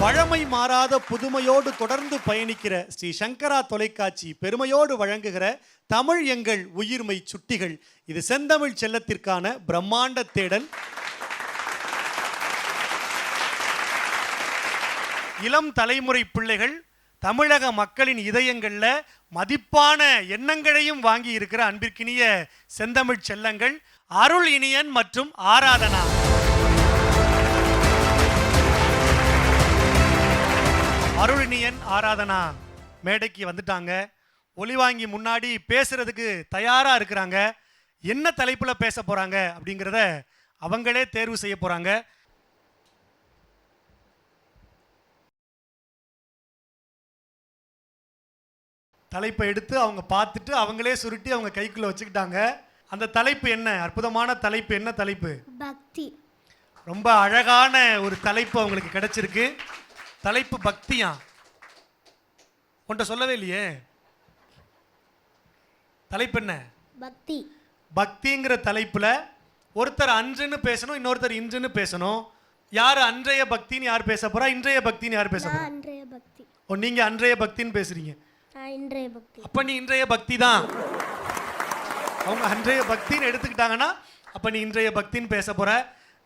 பழமை மாறாத புதுமையோடு தொடர்ந்து பயணிக்கிற ஸ்ரீ சங்கரா தொலைக்காட்சி பெருமையோடு வழங்குகிற தமிழ் எங்கள் உயிர்மை சுட்டிகள். இது செந்தமிழ் செல்லத்திற்கான பிரம்மாண்ட தேடல். இளம் தலைமுறை பிள்ளைகள் தமிழக மக்களின் இதயங்கள்ல மதிப்பான எண்ணங்களையும் வாங்கி இருக்கிற அன்பிற்கினிய செந்தமிழ் செல்லங்கள் அருள் இனியன் மற்றும் ஆராதனா. அருளினியன் ஆராதனா மேடைக்கு வந்துட்டாங்க. ஒலிவாங்கி முன்னாடி பேசுறதுக்கு தயாரா இருக்கிறாங்க. என்ன தலைப்புல பேச போறாங்க அப்படிங்கிறத அவங்களே தேர்வு செய்ய போறாங்க. தலைப்பை எடுத்து அவங்க பார்த்துட்டு அவங்களே சுருட்டி அவங்க கைக்குள்ள வச்சுக்கிட்டாங்க. அந்த தலைப்பு என்ன? அற்புதமான தலைப்பு. என்ன தலைப்பு? பக்தி. ரொம்ப அழகான ஒரு தலைப்பு அவங்களுக்கு கிடைச்சிருக்கு. தலைப்பு பக்தியா? உன்கிட்ட சொல்லவே இல்லையே. தலைப்பு என்ன? பக்தி. பக்திங்கிற தலைப்புல ஒருத்தர் அன்றுன்னு பேசணும், இன்னொருத்தர் இன்றுன்னு பேசணும். யார் அன்றைய பக்தின்னு யார் பேச போறா? இன்றைய பக்தின்னு யார் பேச போறா? அன்றைய பக்தி. ஓ, நீங்க அன்றைய பக்தின்னு பேசுறீங்க. இன்றைய பக்தி. அப்ப நீ இன்றைய பக்தி தான். அவங்க அன்றைய பக்தின்னு எடுத்துக்கிட்டாங்கன்னா அப்ப நீ இன்றைய பக்தின்னு பேச போற.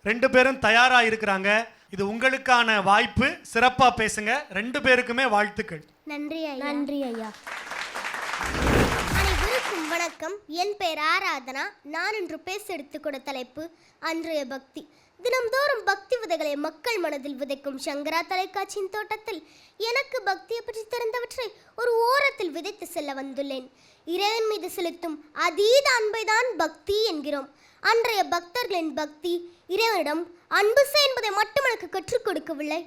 ரெண்டு பேரும் தயாரா இருக்கிறாங்க. இது உங்களுக்கான வாய்ப்பு. சிறப்பா பேசுங்க. ரெண்டு பேருக்குமே வாழ்த்துக்கள். நன்றி ஐயா. நன்றி ஐயா. அனைவருக்கும் வணக்கம். என் பெயர் ஆராதனா. நான் இன்று பேச எடுத்துக்கொண்ட தலைப்பு அன்றைய பக்தி. தினம்தோறும் பக்தி விதைகளை மக்கள் மனதில் விதைக்கும் சங்கரா தொலைக்காட்சியின் தோட்டத்தில் எனக்கு பக்தியை பற்றி தெரிந்தவற்றை ஒரு ஓரத்தில் விதைத்து செல்ல வந்துள்ளேன். இறைவன் மீது செலுத்தும் அதீத அன்பை தான் பக்தி என்கிறோம். அன்றைய பக்தர்களின் பக்தி இறைவனிடம் அன்பு செய் என்பதை மட்டும் எனக்கு கற்றுக் கொடுக்கவில்லை,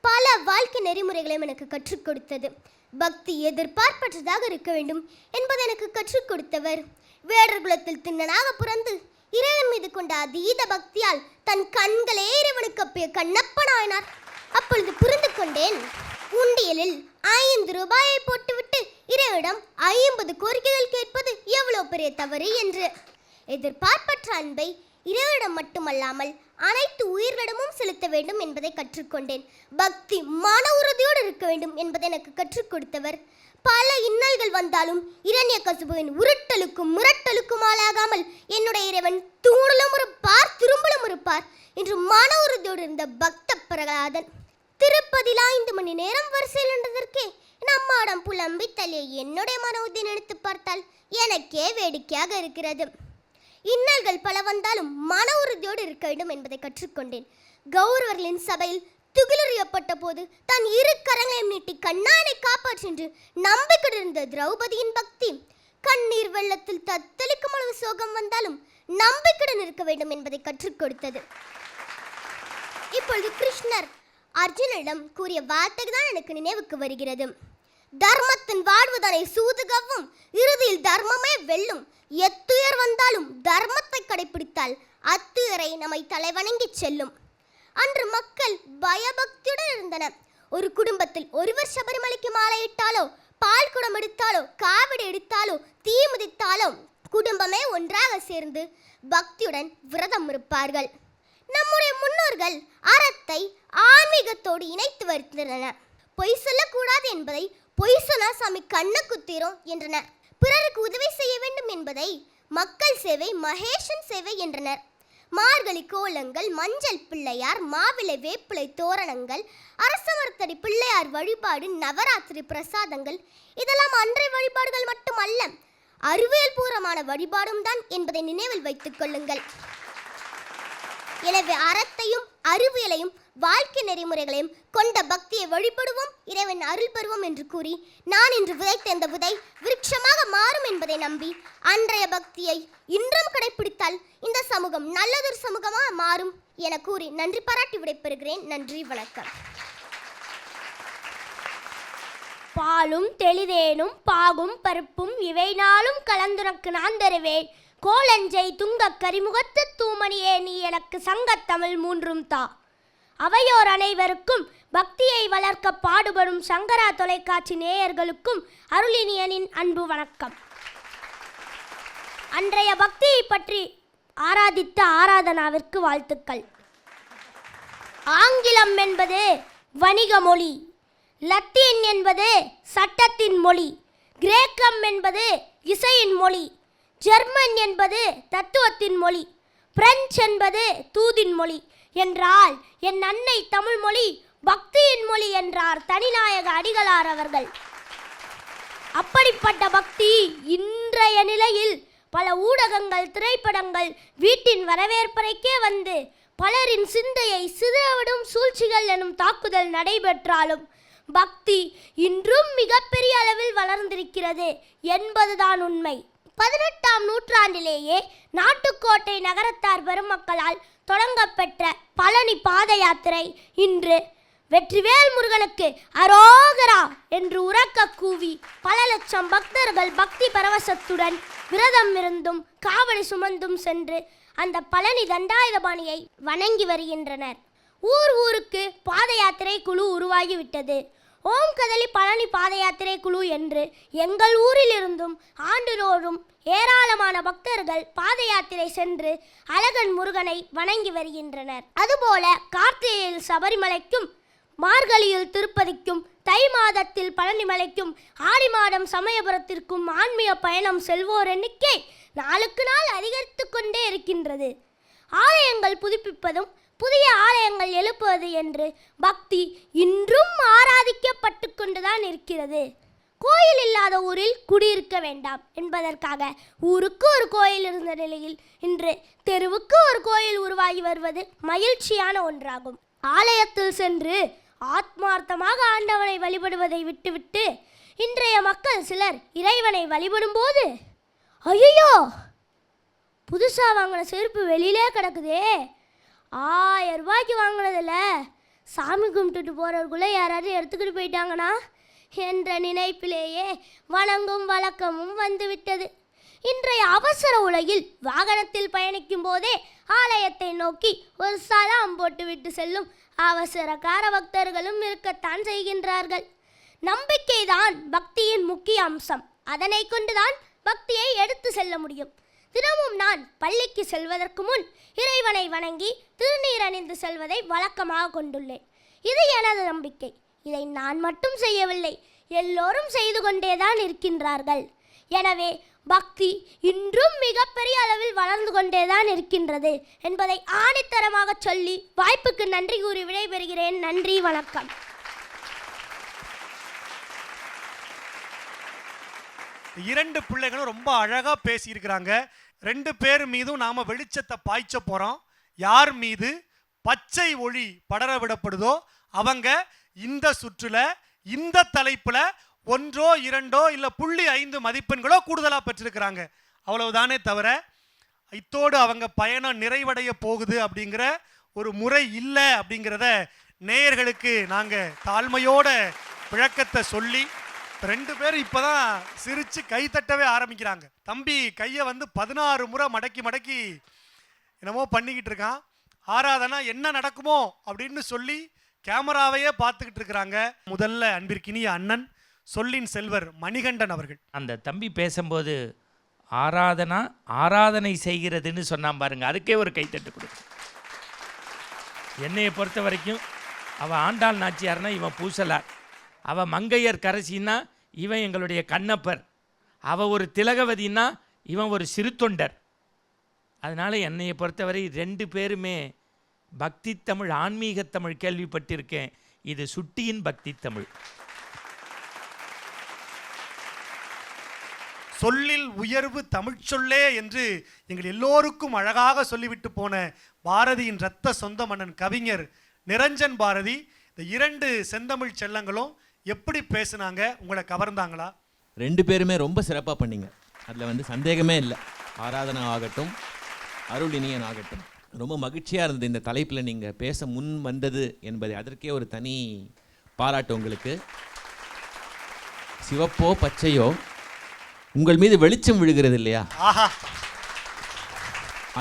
பல வாழ்க்கை நெறிமுறைகளையும் எனக்கு கற்றுக் கொடுத்தது. பக்தி எதிர்பார்ப்பற்றதாக இருக்க வேண்டும் என்பதை எனக்கு கற்றுக் கொடுத்தவர் வேடர் குலத்தில் திண்ணனாக பிறந்து இறைவன் மீது கொண்ட அதீத பக்தியால் தன் கண்களே இறைவனுக்கு அப்பிய கண்ணப்பனாயினார். அப்பொழுது புரிந்து கொண்டேன், உண்டியலில் 5 ரூபாயை போட்டுவிட்டு இறைவனிடம் 50 கோரிக்கைகள் கேட்பது எவ்வளவு பெரிய தவறு என்று. எதிர்பார்ப்பற்ற அன்பை இறைவனிடம் மட்டுமல்லாமல் அனைத்து உயிர்களிடமும் செலுத்த வேண்டும் என்பதை கற்றுக்கொண்டேன். பக்தி மன உறுதியோடு இருக்க வேண்டும் என்பதை எனக்கு கற்றுக் கொடுத்தவர் பல இன்னல்கள் வந்தாலும் இரண்யகசிபுவின் உருட்டலுக்கும் மிரட்டலுக்கும் ஆளாகாமல் என்னுடைய இறைவன் தூணிலும் இருப்பார் திரும்பலும் இருப்பார் என்று மன உறுதியோடு இருந்த பக்த பிரகலாதன். திருப்பதியில் 5 மணி நேரம் வரிசையில் நின்றதற்கே நம்மாடம் புலம்பி தள்ளிய என்னுடைய மன உறுதியை நினைத்து பார்த்தால் எனக்கே வேடிக்கையாக இருக்கிறது. இன்னல்கள் பல வந்தாலும் மன உறுதியோடு இருக்க வேண்டும் என்பதை கற்றுக்கொண்டேன். கௌரவர்களின் சபையில் துகிலுரியப்பட்ட போது தன் 2 கரங்களையும் நீட்டி கண்ணானை காப்பாற்றென்று நம்பிக்கையிருந்த திரௌபதியின் பக்தி கண்ணீர் வெள்ளத்தில் தத்தளிக்கும் அளவு சோகம் வந்தாலும் நம்பிக்கையுடன் இருக்க வேண்டும் என்பதை கற்றுக் கொடுத்தது. இப்பொழுது கிருஷ்ணர் அர்ஜுனிடம் கூறிய வார்த்தை தான் எனக்கு நினைவுக்கு வருகிறது. தர்மத்தின் வாழ்வுதனை சூதுகவும் இறுதியில் தர்மமே வெல்லும். எத்துயர் வந்தாலும் தர்மத்தை கடைபிடித்தால் அத்துயரை நம்மை தலைவணங்கி செல்லும். அன்று மக்கள் பயபக்தியுடன் இருந்தனர். ஒரு குடும்பத்தில் ஒருவர் சபரிமலைக்கு மாலையிட்டாலோ, பால் குடம் எடுத்தாலோ, காவடி எடுத்தாலோ, தீ மிதித்தாலோ குடும்பமே ஒன்றாக சேர்ந்து பக்தியுடன் விரதம் இருப்பார்கள். நம்முடைய முன்னோர்கள் அறத்தை ஆன்மீகத்தோடு இணைத்து வருகின்றனர். பொய் சொல்லக்கூடாது என்பதை பொய் சொன்னா சாமி கண்ண குத்திரும் என்றனர். பிறருக்கு உதவி செய்ய வேண்டும் என்பதை மக்கள் சேவை மகேஷன் சேவை என்றனர். மார்கழி கோலங்கள், மஞ்சள் பிள்ளையார், மாவிளை வேப்பிலை தோரணங்கள், அரசமரத்தடி பிள்ளையார் வழிபாடு, நவராத்திரி பிரசாதங்கள் இதெல்லாம் அன்றைய வழிபாடுகள் மட்டுமல்ல, அறிவியல் பூர்வமான வழிபாடும் தான் என்பதை நினைவில் வைத்துக் கொள்ளுங்கள். எனவே அறத்தையும் அறிவியலையும் வாழ்க்கை நெறிமுறைகளையும் கொண்ட பக்தியை வழிபடுவோம், இறைவன் அருள் பெறுவோம் என்று கூறி நான் இன்று விதைத்த இந்த விதை விருட்சமாக மாறும் என்பதை நம்பி அன்றைய பக்தியை இன்றும் கடைபிடித்தால் இந்த சமூகம் நல்லதொரு சமூகமாக மாறும் என கூறி நன்றி பாராட்டி விடைபெறுகிறேன். நன்றி, வணக்கம். பாலும் தெளிதேனும் பாகும் பருப்பும் இவை நாளும் கலந்துனக்கு நான் தருவேன். கோலஞ்சை துங்க கரிமுகத்து தூமணியே நீ எனக்கு சங்கத்தமிழ் 3 தா. அவையோர் அனைவருக்கும் பக்தியை வளர்க்க பாடுபடும் சங்கரா தொலைக்காட்சி நேயர்களுக்கும் அருளினியனின் அன்பு வணக்கம். அன்றைய பக்தியை பற்றி ஆராதித்த ஆராதனாவிற்கு வாழ்த்துக்கள். ஆங்கிலம் என்பது வணிக மொழி, லத்தீன் என்பது சட்டத்தின் மொழி, கிரேக்கம் என்பது இசையின் மொழி, ஜெர்மன் என்பது தத்துவத்தின் மொழி, பிரெஞ்சு என்பது தூதின் மொழி என்றால் என் அன்னை தமிழ் மொழி பக்தியின் மொழி என்றார் தனிநாயக அடிகளார் அவர்கள். அப்படிப்பட்ட பக்தி இன்றைய நிலையில் பல ஊடகங்கள், திரைப்படங்கள் வீட்டின் வரவேற்பறைக்கே வந்து பலரின் சிந்தையை சிதறவிடும் சூழ்ச்சிகள் எனும் தாக்குதல் நடைபெற்றாலும் பக்தி இன்றும் மிகப்பெரிய அளவில் வளர்ந்திருக்கிறது என்பதுதான் உண்மை. 18ஆம் நூற்றாண்டிலேயே நாட்டுக்கோட்டை நகரத்தார் பெருமக்களால் தொடங்கப்பெற்ற பழனி பாத யாத்திரை இன்று வெற்றிவேல் முருகனுக்கு அரோகரா என்று உரக்க கூவி பல லட்சம் பக்தர்கள் பக்தி பரவசத்துடன் விரதம் இருந்தும் காவடி சுமந்தும் சென்று அந்த பழனி தண்டாயுதபாணியை வணங்கி வருகின்றனர். ஊருக்கு பாத யாத்திரை குழு உருவாகிவிட்டது. ஓம் கதலி பழனி பாத யாத்திரை குழு என்று எங்கள் ஊரிலிருந்தும் ஆண்டுதோறும் ஏராளமான பக்தர்கள் பாத யாத்திரை சென்று அழகன் முருகனை வணங்கி வருகின்றனர். அதுபோல கார்த்திகையில் சபரிமலைக்கும், மார்கழியில் திருப்பதிக்கும், தை மாதத்தில் பழனிமலைக்கும், ஆடி மாதம் சமயபுரத்திற்கும் ஆன்மீக பயணம் செல்வோர் எண்ணிக்கை நாளுக்கு நாள் அதிகரித்து கொண்டே இருக்கின்றது. ஆலயங்கள் புதுப்பிப்பதும் புதிய ஆலயங்கள் எழுப்புவது என்று பக்தி இன்றும் ஆராதிக்கப்பட்டு கொண்டுதான் இருக்கிறது. கோயில் இல்லாத ஊரில் குடியிருக்க வேண்டாம் என்பதற்காக ஊருக்கு ஒரு கோயில் இருந்த நிலையில் இன்று தெருவுக்கு ஒரு கோயில் உருவாகி வருவது மகிழ்ச்சியான ஒன்றாகும். ஆலயத்தில் சென்று ஆத்மார்த்தமாக ஆண்டவனை வழிபடுவதை விட்டுவிட்டு இன்றைய மக்கள் சிலர் இறைவனை வழிபடும் போது, ஐயோ புதுசாக வாங்கின செருப்பு வெளியிலே கிடக்குதே, 1000 ரூபாய்க்கு வாங்கினதில்ல, சாமி கும்பிட்டுட்டு போகிறவர்களுக்குள்ளே யாராவது எடுத்துக்கிட்டு போயிட்டாங்கன்னா என்ற நினைப்பிலேயே வணங்கும் வழக்கமும் வந்துவிட்டது. இன்றைய அவசர உலகில் வாகனத்தில் பயணிக்கும் போதே ஆலயத்தை நோக்கி ஒரு சலாம் போட்டுவிட்டு செல்லும் அவசரக்கார பக்தர்களும் இருக்கத்தான் செய்கின்றார்கள். நம்பிக்கைதான் பக்தியின் முக்கிய அம்சம். அதனை கொண்டுதான் பக்தியை எடுத்து செல்ல முடியும். தினமும் நான் பள்ளிக்கு செல்வதற்கு முன் இறைவனை வணங்கி திருநீர் அணிந்து செல்வதை வழக்கமாக கொண்டுள்ளேன். இது எனது நம்பிக்கை. இதை நான் மட்டும் செய்யவில்லை, எல்லோரும் செய்து கொண்டேதான் இருக்கின்றார்கள். எனவே பக்தி இன்றும் மிகப்பெரிய அளவில் வளர்ந்து கொண்டேதான் இருக்கின்றது என்பதை ஆணித்தரமாக சொல்லி வாய்ப்புக்கு நன்றி கூறி விடைபெறுகிறேன். நன்றி, வணக்கம். இரண்டு பிள்ளைகளும் ரொம்ப அழகா பேசியிருக்கிறாங்க. 2 பேர் மீதும் நாம வெளிச்சத்தை பாய்ச்ச போறோம். யார் மீது பச்சை ஒளி படர விடப்படுதோ அவங்க இந்த சுற்றுல இந்த தலைப்புல 1 2 இல்ல 0.5 மதிப்பெண்களோ கூடுதலா பெற்றிருக்கிறாங்க. அவ்வளவுதானே தவிர இத்தோடு அவங்க பயணம் நிறைவடைய போகுது அப்படிங்கிற ஒரு முறை இல்லை அப்படிங்கிறத நேயர்களுக்கு நாங்க தாழ்மையோட விளக்கத்தை சொல்லி 2 பேரும் இப்பதான் சிரிச்சு கை தட்டவே ஆரம்பிக்கிறாங்க. தம்பி கையை 16 முறை மடக்கி என்னமோ பண்ணிக்கிட்டு இருக்கான். ஆராதனா என்ன நடக்குமோ அப்படின்னு சொல்லி கேமராவையே பார்த்துக்கிட்டு இருக்கிறாங்க. முதல்ல அன்பிற்கினிய அண்ணன் சொல்லின் செல்வர் மணிகண்டன் அவர்கள். அந்த தம்பி பேசும்போது ஆராதனை செய்கிறதுன்னு சொன்னான் பாருங்க, அதுக்கே ஒரு கைத்தட்டு கொடுக்கும். என்னையை பொறுத்த வரைக்கும் அவன் ஆண்டாள் நாச்சியார்னா இவன் பூசலார், அவன் மங்கையர் கரசின்னா இவன் எங்களுடைய கண்ணப்பர், அவன் ஒரு திலகவதினா இவன் ஒரு சிறு தொண்டர். அதனால் என்னையை பொறுத்தவரை 2 பேருமே பக்தி தமிழ், ஆன்மீக தமிழ் கேள்விப்பட்டிருக்கேன். இது சுட்டியின் பக்தி தமிழ். சொல்லில் உயர்வு தமிழ்ச்சொல்லே என்று எங்கள் எல்லோருக்கும் அழகாக சொல்லிவிட்டு போன பாரதியின் இரத்த சொந்த மன்னன் கவிஞர் நிரஞ்சன் பாரதி, இந்த 2 செந்தமிழ் செல்லங்களும் எப்படி பேசுனாங்க? உங்களை கவர்ந்தாங்களா? 2 பேருமே ரொம்ப சிறப்பாக பண்ணீங்க. அதில் சந்தேகமே இல்லை. ஆராதனா ஆகட்டும், அருளினியன் ஆகட்டும், ரொம்ப மகிழ்ச்சியாக இருந்தது இந்த தலைப்பில் நீங்கள் பேச முன் வந்தது என்பதை. அதற்கே ஒரு தனி பாராட்டு உங்களுக்கு. சிவப்போ பச்சையோ உங்கள் மீது வெளிச்சம் விழுகிறது இல்லையா,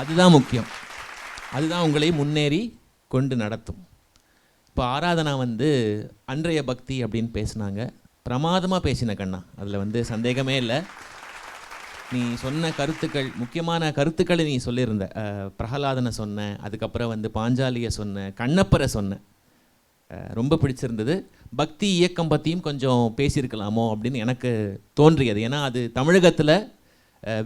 அதுதான் முக்கியம். அதுதான் உங்களை முன்னேறி கொண்டு நடத்தும். இப்போ ஆராதனா அன்றைய பக்தி அப்படின்னு பேசினாங்க. பிரமாதமாக பேசின கண்ணா, அதில் சந்தேகமே இல்லை. நீ சொன்ன கருத்துக்கள், முக்கியமான கருத்துக்களை நீ சொல்லியிருந்த. பிரகலாதனை சொன்ன, அதுக்கப்புறம் பாஞ்சாலியை சொன்ன, கண்ணப்பரை சொன்ன. ரொம்ப பிடிச்சிருந்தது. பக்தி இயக்கம் பற்றியும் கொஞ்சம் பேசியிருக்கலாமோ அப்படின்னு எனக்கு தோன்றியது. ஏன்னா அது தமிழகத்தில்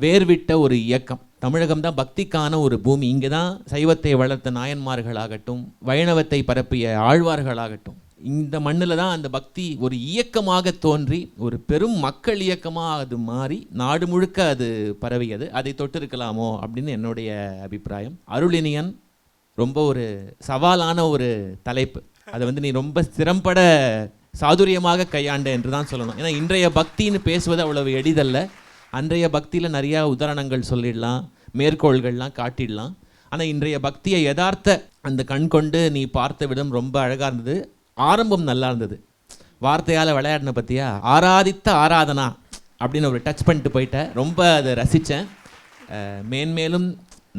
வேர்விட்ட ஒரு இயக்கம். தமிழகம் தான் பக்திக்கான ஒரு பூமி. இங்கே தான் சைவத்தை வளர்த்த நாயன்மார்களாகட்டும், வைணவத்தை பரப்பிய ஆழ்வார்களாகட்டும், இந்த மண்ணில் தான் அந்த பக்தி ஒரு இயக்கமாக தோன்றி ஒரு பெரும் மக்கள் இயக்கமாக அது மாறி நாடு முழுக்க அது பரவியது. அதை தொட்டிருக்கலாமோ அப்படின்னு என்னுடைய அபிப்பிராயம். அருளினியன் ரொம்ப ஒரு சவாலான ஒரு தலைப்பு. அதை வந்து நீ ரொம்ப திறம்பட சாதுரியமாக கையாண்ட என்று தான் சொல்லணும். ஏன்னா இன்றைய பக்தின்னு பேசுவது அவ்வளவு எளிதல்ல. அன்றைய பக்தியில் நிறையா உதாரணங்கள் சொல்லிடலாம், மேற்கோள்கள்லாம் காட்டிடலாம். ஆனால் இன்றைய பக்தியை யதார்த்த அந்த கண் கொண்டு நீ பார்த்த விதம் ரொம்ப அழகாக இருந்தது. ஆரம்பம் நல்லா இருந்தது. வார்த்தையால் விளையாடின பற்றியா, ஆராதித்த ஆராதனா அப்படின்னு ஒரு டச் பண்ணிட்டு போயிட்டேன். ரொம்ப அதை ரசித்தேன். மேன்மேலும்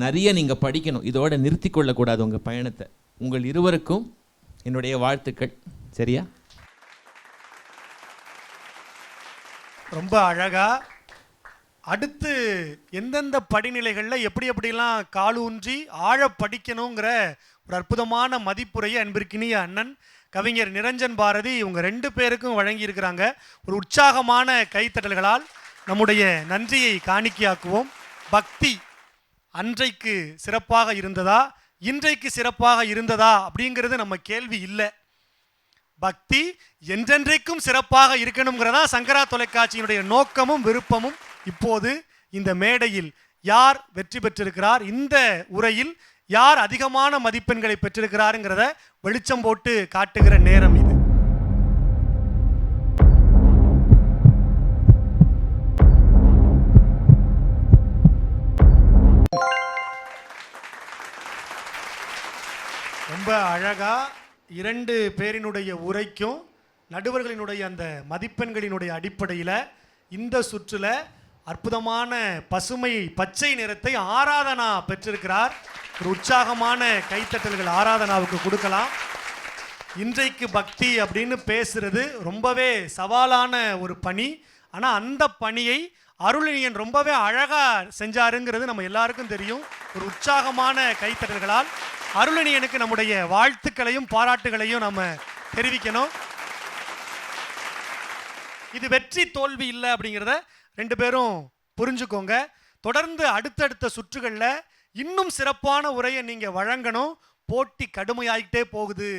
நிறைய நீங்கள் படிக்கணும். இதோட நிறுத்தி கொள்ளக்கூடாது உங்கள் பயணத்தை. உங்கள் இருவருக்கும் என்னுடைய வாழ்த்துக்கள். சரியா? ரொம்ப அழகா அடுத்து எந்தெந்த படிநிலைகளில் எப்படிலாம் காலூன்றி ஆழ படிக்கணுங்கிற ஒரு அற்புதமான மதிப்புரையை அன்பிற்கினிய அண்ணன் கவிஞர் நிரஞ்சன் பாரதி இவங்க 2 பேருக்கும் வழங்கியிருக்கிறாங்க. ஒரு உற்சாகமான கைத்தட்டல்களால் நம்முடைய நன்றியை காணிக்கையாக்குவோம். பக்தி அன்றைக்கு சிறப்பாக இருந்ததா, இன்றைக்கு சிறப்பாக இருந்ததா அப்படிங்கிறது நம்ம கேள்வி இல்லை. பக்தி என்றென்றைக்கும் சிறப்பாக இருக்கணுங்கிறதா சங்கரா தொலைக்காட்சியினுடைய நோக்கமும் விருப்பமும். இப்போது இந்த மேடையில் யார் வெற்றி பெற்றிருக்கிறார், இந்த உரையில் யார் அதிகமான மதிப்பெண்களை பெற்றிருக்கிறாருங்கிறத வெளிச்சம் போட்டு காட்டுகிற நேரம் இது. ரொம்ப அழகா 2 பேரினுடைய உரைக்கும் நடுவர்களினுடைய அந்த மதிப்பெண்களினுடைய அடிப்படையில் இந்த சுற்றில் அற்புதமான பசுமை பச்சை நிறத்தை ஆராதனா பெற்றிருக்கிறார். ஒரு உற்சாகமான கைத்தட்டல்கள் ஆராதனாவுக்கு கொடுக்கலாம். இன்றைக்கு பக்தி அப்படின்னு பேசுறது ரொம்பவே சவாலான ஒரு பணி. ஆனால் அந்த பணியை அருளினியன் ரொம்பவே அழகாக செஞ்சாருங்கிறது நம்ம எல்லாருக்கும் தெரியும். ஒரு உற்சாகமான கைத்தட்டல்களால் அருளினியனுக்கு நம்முடைய வாழ்த்துக்களையும் பாராட்டுகளையும் நம்ம தெரிவிக்கணும். இது வெற்றி தோல்வி இல்லை அப்படிங்கிறத 2 பேரும் புரிஞ்சுக்கோங்க. தொடர்ந்து அடுத்தடுத்த சுற்றுகளில் இன்னும் சிறப்பான உரையை நீங்கள் வழங்கணும். போட்டி கடுமையாகிட்டே போகுது.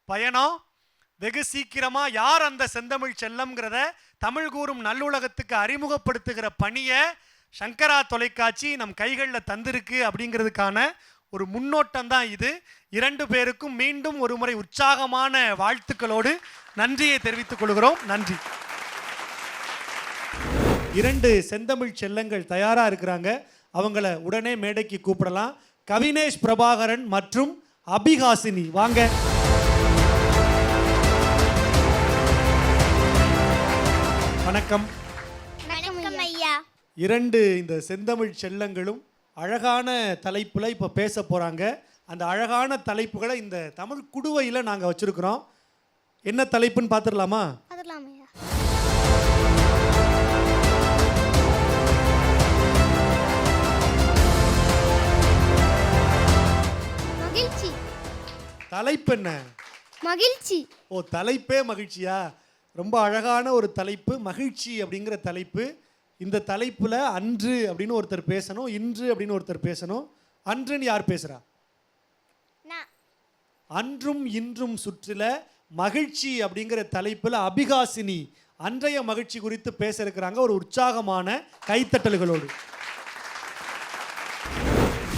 பயணம் வெகு சீக்கிரமாக யார் அந்த செந்தமிழ் செல்லம்ங்கிறத தமிழ் கூறும் நல்லுலகத்துக்கு அறிமுகப்படுத்துகிற பணியை சங்கரா தொலைக்காட்சி நம் கைகளில் தந்திருக்கு அப்படிங்கிறதுக்கான ஒரு முன்னோட்டம் தான் இது. 2 பேருக்கும் மீண்டும் ஒரு முறை உற்சாகமான வாழ்த்துக்களோடு நன்றியை தெரிவித்துக் கொள்கிறோம். நன்றி. 2 செந்தமிழ் செல்லங்கள் தயாரா இருக்கிறாங்க. அவங்கள உடனே மேடைக்கு கூப்பிடலாம். கவினேஷ் பிரபாகரன் மற்றும் அபிஹாசினி வாங்க. வணக்கம். வணக்கம் ஐயா. 2 இந்த செந்தமிழ் செல்லங்களும் அழகான தலைப்புல இப்ப பேச போறாங்க. அந்த அழகான தலைப்புகளை இந்த தமிழ் குடுவையில் நாங்கள் வச்சிருக்கிறோம். என்ன தலைப்புன்னு பார்த்துடலாமா? மகிழ்ச்சி. தலைப்பு என்ன? மகிழ்ச்சி. ஓ, தலைப்பே மகிழ்ச்சியா? ரொம்ப அழகான ஒரு தலைப்பு, மகிழ்ச்சி அப்படிங்கிற தலைப்பு. இந்த தலைப்புல அன்று அப்படின்னு ஒருத்தர் பேசணும், இன்று அப்படின்னு ஒருத்தர் பேசணும். அன்றுன்னு யார் பேசுறா? அன்றும் இன்றும் சுற்றில மகிழ்ச்சி அப்படிங்கிற தலைப்புல அபிஹாசினி அன்றைய மகிழ்ச்சி குறித்து பேச இருக்கிறாங்க. ஒரு உற்சாகமான கைத்தட்டல்களோடு.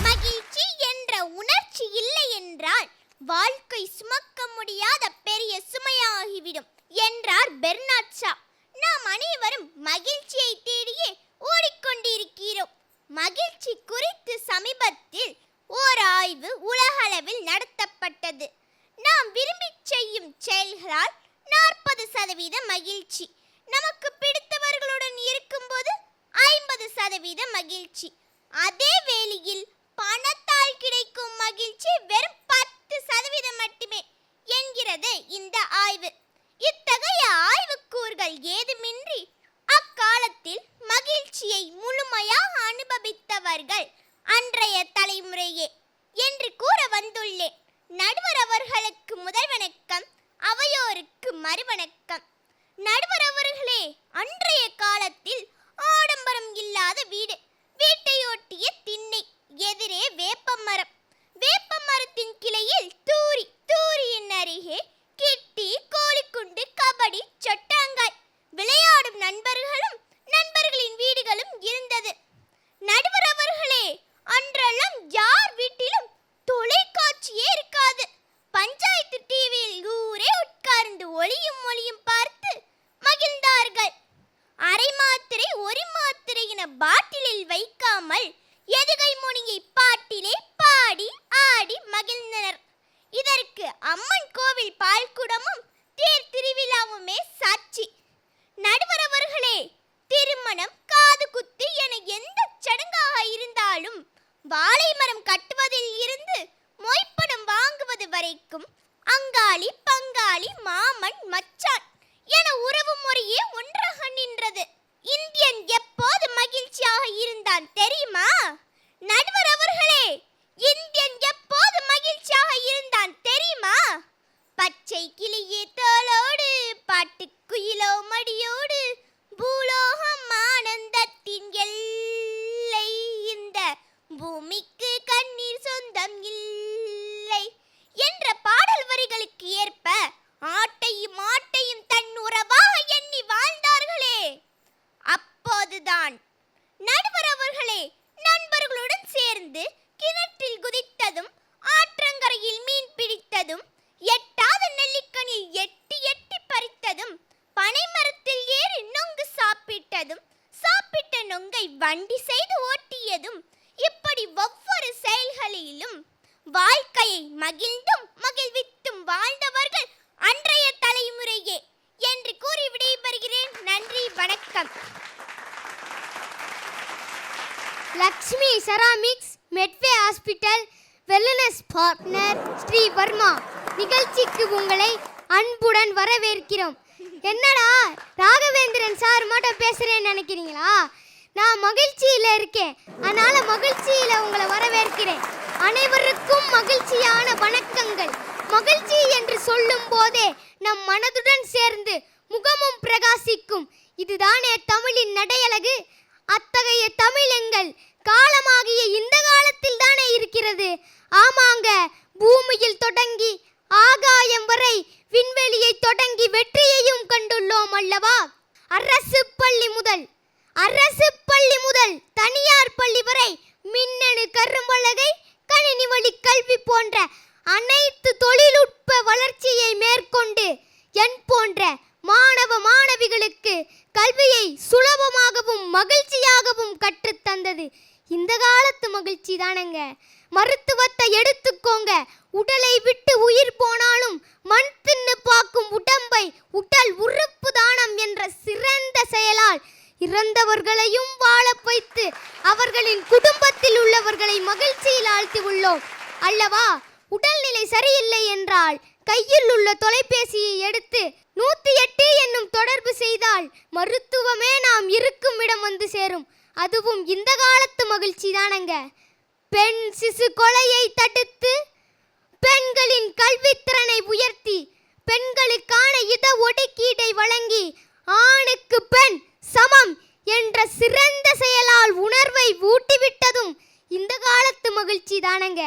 மகிழ்ச்சி என்ற உணர்ச்சி இல்லை என்றால் வாழ்க்கை சுமக்க முடியாத பெரிய சுமையாகிவிடும் என்றார் பெர்னாட் ஷா. நாம் அனைவரும் மகிழ்ச்சியை தேடியே ஓடிக்கொண்டிருக்கிறோம். மகிழ்ச்சி குறித்து சமீபத்தில் ஓர் ஆய்வு உலகளவில் நடத்தப்பட்டது. நாம் விரும்பி செய்யும் செயல்களால் 40% மகிழ்ச்சி, நமக்கு பிடித்தவர்களுடன் இருக்கும்போது 50% மகிழ்ச்சி, அதே வேளையில் பணத்தால் கிடைக்கும் மகிழ்ச்சி வெறும் 10% மட்டுமே என்கிறது இந்த ஆய்வு. இத்தகைய ஆய்வுக்கூறுகள் ஏதுமின்றி அக்காலத்தில் மகிழ்ச்சியை முழுமையாக அனுபவித்தவர்கள் அன்றைய தலைமுறையே என்று கூற வந்துள்ளேன். நடுவர் அவர்களுக்கு முதல் வணக்கம், அவையோருக்கு மறுவணக்கம். நடுவர் அவர்களே, அன்றைய காலத்தில் ஆடம்பரம் இல்லாத வீடு, வீட்டையொட்டிய திண்ணை, எதிரே வேப்பமரம், வேப்பமரத்தின் கிளையில் தூரி, தூரியின் அருகே கிட்டி, கோழிக்குண்டு, கபடி, சொட்டாங்காய் விளையாடும் நண்பர்களும் நண்பர்களின் வீடுகளும் இருந்தது. நடுவர் அவர்களே, அன்றெல்லாம் யார் வீட்டிலும் தொலைக்காட்சியே இருக்காது. பஞ்சாயத்து டிவியில் ஊரே உட்கார்ந்து ஒளியும் பார்த்து மகிழ்ந்தார்கள். அரை மாத்திரை ஒரு மாத்திரை என பாட்டிலில் வைக்காமல் எதுகை மொழியை பாட்டிலே பாடி ஆடி மகிழ்ந்தனர். இதற்கு அம்மன் கோவில் பால்குடமும் தேர் திருவிழாவுமே சாட்சி. நடுவர் அவர்களே, திருமணம், காது குத்து என எந்த சடங்காக இருந்தாலும் வாழை மரம் கட்டுவதில் இருந்து மொய்ப்பணம் வாங்குவது வரைக்கும் அங்காளி, பங்காளி, மாமன், மச்சான் என உறவு முறையே ஒன்றாக நின்றது. இந்தியன் எப்போது மகிழ்ச்சியாக இருந்தான் தெரியுமா? நடுவர் அவர்களே, இந்தியன் எப்போது மகிழ்ச்சியாக இருந்தான் தெரியுமா? பச்சை கிளியே தோளோடு, பாட்டுக்குயிலோ மடியோடு, பூலோகம் ஆனந்தத்தின் எல்லை, இந்த பூமிக்கு கண்ணீர் சொந்தம் இல்லை என்ற பாடல் வரிகளுக்கு ஏற்ப ஆட்டையும் ஆட்டையும் தன் உறவாக எண்ணி வாழ்ந்தார்களே. அப்போதுதான் நடுவர் அவர்களே, நண்பர்களுடன் சேர்ந்து கிணற்றில் குதித்ததும், ஆற்றங்கரையில் மீன் பிடித்ததும், எட்டாத நெல்லிக்கனில் எட்டி எட்டி பறித்ததும், பனைமரத்தில் ஏறி நொங்கு சாப்பிட்டதும், சாப்பிட்ட நொங்கை வண்டி செய்து ஓட்டியதும், இப்படி ஒவ்வொரு செயல்களிலும் வாழ்க்கையை மகிழ்ந்தும் மகிழ்வித்தும் வாழ்ந்தவர்கள் அன்றைய தலைமுறையே என்று கூறி விடைபெறுகிறேன். நன்றி, வணக்கம். Lakshmi ceramics, medway hospital, wellness partner Shri Varma நிகழ்ச்சிக்கு உங்களை அன்புடன் வரவேற்கிறோம். என்னடா ராகவேந்திரன் சார் மட்டும் பேசுறேன்னு நினைக்கிறீங்களா? நான் மகிழ்ச்சியில் இருக்கேன், அதனால மகிழ்ச்சியில் உங்களை வரவேற்கிறேன். அனைவருக்கும் மகிழ்ச்சியான வணக்கங்கள். மகிழ்ச்சி என்று சொல்லும் போதே நம் மனதுடன் சேர்ந்து முகமும் பிரகாசிக்கும். இதுதானே தமிழின் நடையழகு. அத்தகைய தமிழ் எங்கள் காலமாகிய இந்த காலத்தில் தானே இருக்கிறது. ஆமாங்க, பூமியில் தொடங்கி ஆகாயம் வரை, விண்வெளியை தொடங்கி வெற்றியையும் கண்டுள்ளோம் அல்லவா? அரசு பள்ளி முதல் தனியார் பள்ளி வரை, மின்னணு கரும்பலகை, கணினி வழி கல்வி போன்ற அனைத்து தொழில்நுட்ப வளர்ச்சியை மேற்கொண்டு என் போன்ற மாணவ மாணவிகளுக்கு கல்வியை சுலபமாகவும் மகிழ்ச்சியாகவும் கற்றுத்தந்தது இந்த காலத்து மகிழ்ச்சி தானங்க. மருத்துவத்தை எடுத்துக்கோங்க. உடலை விட்டு உயிர் போனாலும் மண் தின்னு பார்க்கும் உடம்பை உடல் உறுப்பு தானம் என்ற சிறந்த செயலால் இறந்தவர்களையும் வாழ வைத்து அவர்களின் குடும்பத்தில் உள்ளவர்களை மகிழ்ச்சியில் ஆழ்த்தி உள்ளோம் அல்லவா? உடல்நிலை சரியில்லை என்றால் கையில் உள்ள தொலைபேசியை எடுத்து 108 என்னும் தொடர்பு செய்தால் மருத்துவமே நாம் இருக்கும் இடம் வந்து சேரும். அதுவும் இந்த காலத்து மகிழ்ச்சி தானங்க. பெண் சிசு கொலையை தடுத்து பெண்களின் கல்வித்திறனை உயர்த்தி பெண்களுக்கான இட ஒதுக்கீட்டை வழங்கி ஆணுக்கு பெண் சமம் என்ற சிறந்த செயலால் உணர்வை ஊட்டிவிட்டதும் இந்த காலத்து மகிழ்ச்சி தானங்க.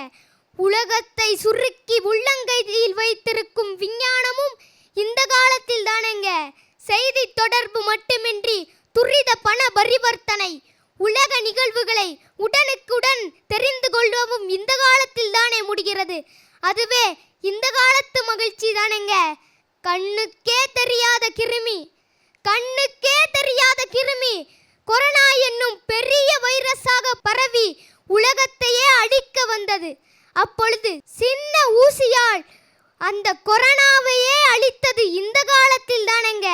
உலகத்தை சுருக்கி உள்ளங்கையில் வைத்திருக்கும் விஞ்ஞானமும் இந்த காலத்தில் தானங்க. செய்தி தொடர்பு மட்டுமின்றி துரித பண பரிவர்த்தனை, உலக நிகழ்வுகளை உடனுக்குடன் தெரிந்து கொள்ளவும் இந்த காலத்தில் தானே முடிகிறது. அதுவே இந்த காலத்து மகிழ்ச்சி தானங்க. கண்ணுக்கே தெரியாத கிருமி கொரோனா என்னும் பெரிய வைரஸாக பரவி உலகத்தையே அழிக்க வந்தது. அப்பொழுது சின்ன ஊசியால் அந்த கொரோனாவையே அழித்தது இந்த காலத்தில் தானங்க.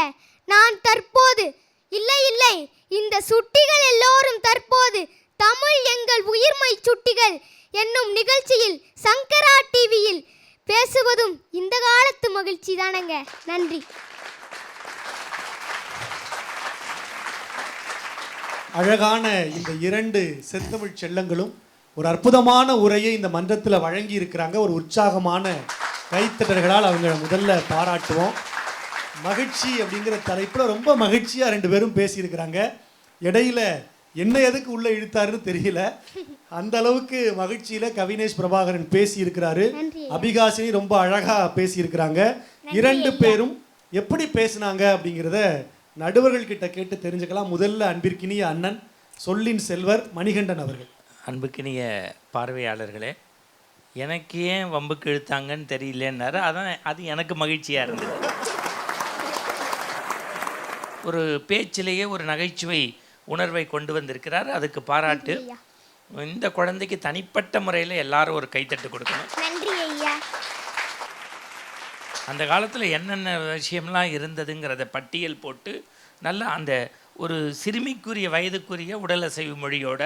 நான் தற்போது இல்லை இந்த சுட்டிகள் எல்லோரும் தற்போது தமிழ் எங்கள் உயிர்மை சுட்டிகள் என்னும் நிகழ்ச்சியில் சங்கரா டிவியில் பேசுவதும் இந்த காலத்து மகிழ்ச்சி தானங்க. நன்றி. அழகான இந்த இரண்டு செந்தமிழ் செல்லங்களும் ஒரு அற்புதமான உரையை இந்த மன்றத்தில் வழங்கி இருக்கிறாங்க. ஒரு உற்சாகமான கைத்தட்டல்களால் அவங்க முதல்ல பாராட்டுவோம். மகிழ்ச்சி அப்படிங்கிற தலைப்பில் ரொம்ப மகிழ்ச்சியாக 2 பேரும் பேசியிருக்கிறாங்க. இடையில என்ன எதுக்கு உள்ளே இழுத்தாருன்னு தெரியல. அந்த அளவுக்கு மகிழ்ச்சியில் கவினேஷ் பிரபாகரன் பேசியிருக்கிறாரு. அபிகாசினி ரொம்ப அழகாக பேசியிருக்கிறாங்க. 2 பேரும் எப்படி பேசினாங்க அப்படிங்கிறத நடுவர்கள் கிட்ட கேட்டு தெரிஞ்சுக்கலாம். முதல்ல அன்பிற்கினிய அண்ணன் சொல்லின் செல்வர் மணிகண்டன் அவர்கள். அன்புக்கினிய பார்வையாளர்களே, எனக்கு ஏன் வம்புக்கு இழுத்தாங்கன்னு தெரியலன்னாரு. அதான் அது எனக்கு மகிழ்ச்சியாக இருந்தது. ஒரு பேச்சிலேயே ஒரு நகைச்சுவை உணர்வை கொண்டு வந்திருக்கிறார். அதுக்கு பாராட்டு. இந்த குழந்தைக்கு தனிப்பட்ட முறையில் எல்லாரும் ஒரு கைத்தட்டு கொடுக்கணும். நன்றி ஐயா. அந்த காலத்தில் என்னென்ன விஷயம்லாம் இருந்ததுங்கிறத பட்டியல் போட்டு நல்லா அந்த ஒரு சிறுமிக்குரிய வயதுக்குரிய உடலசைவு மொழியோட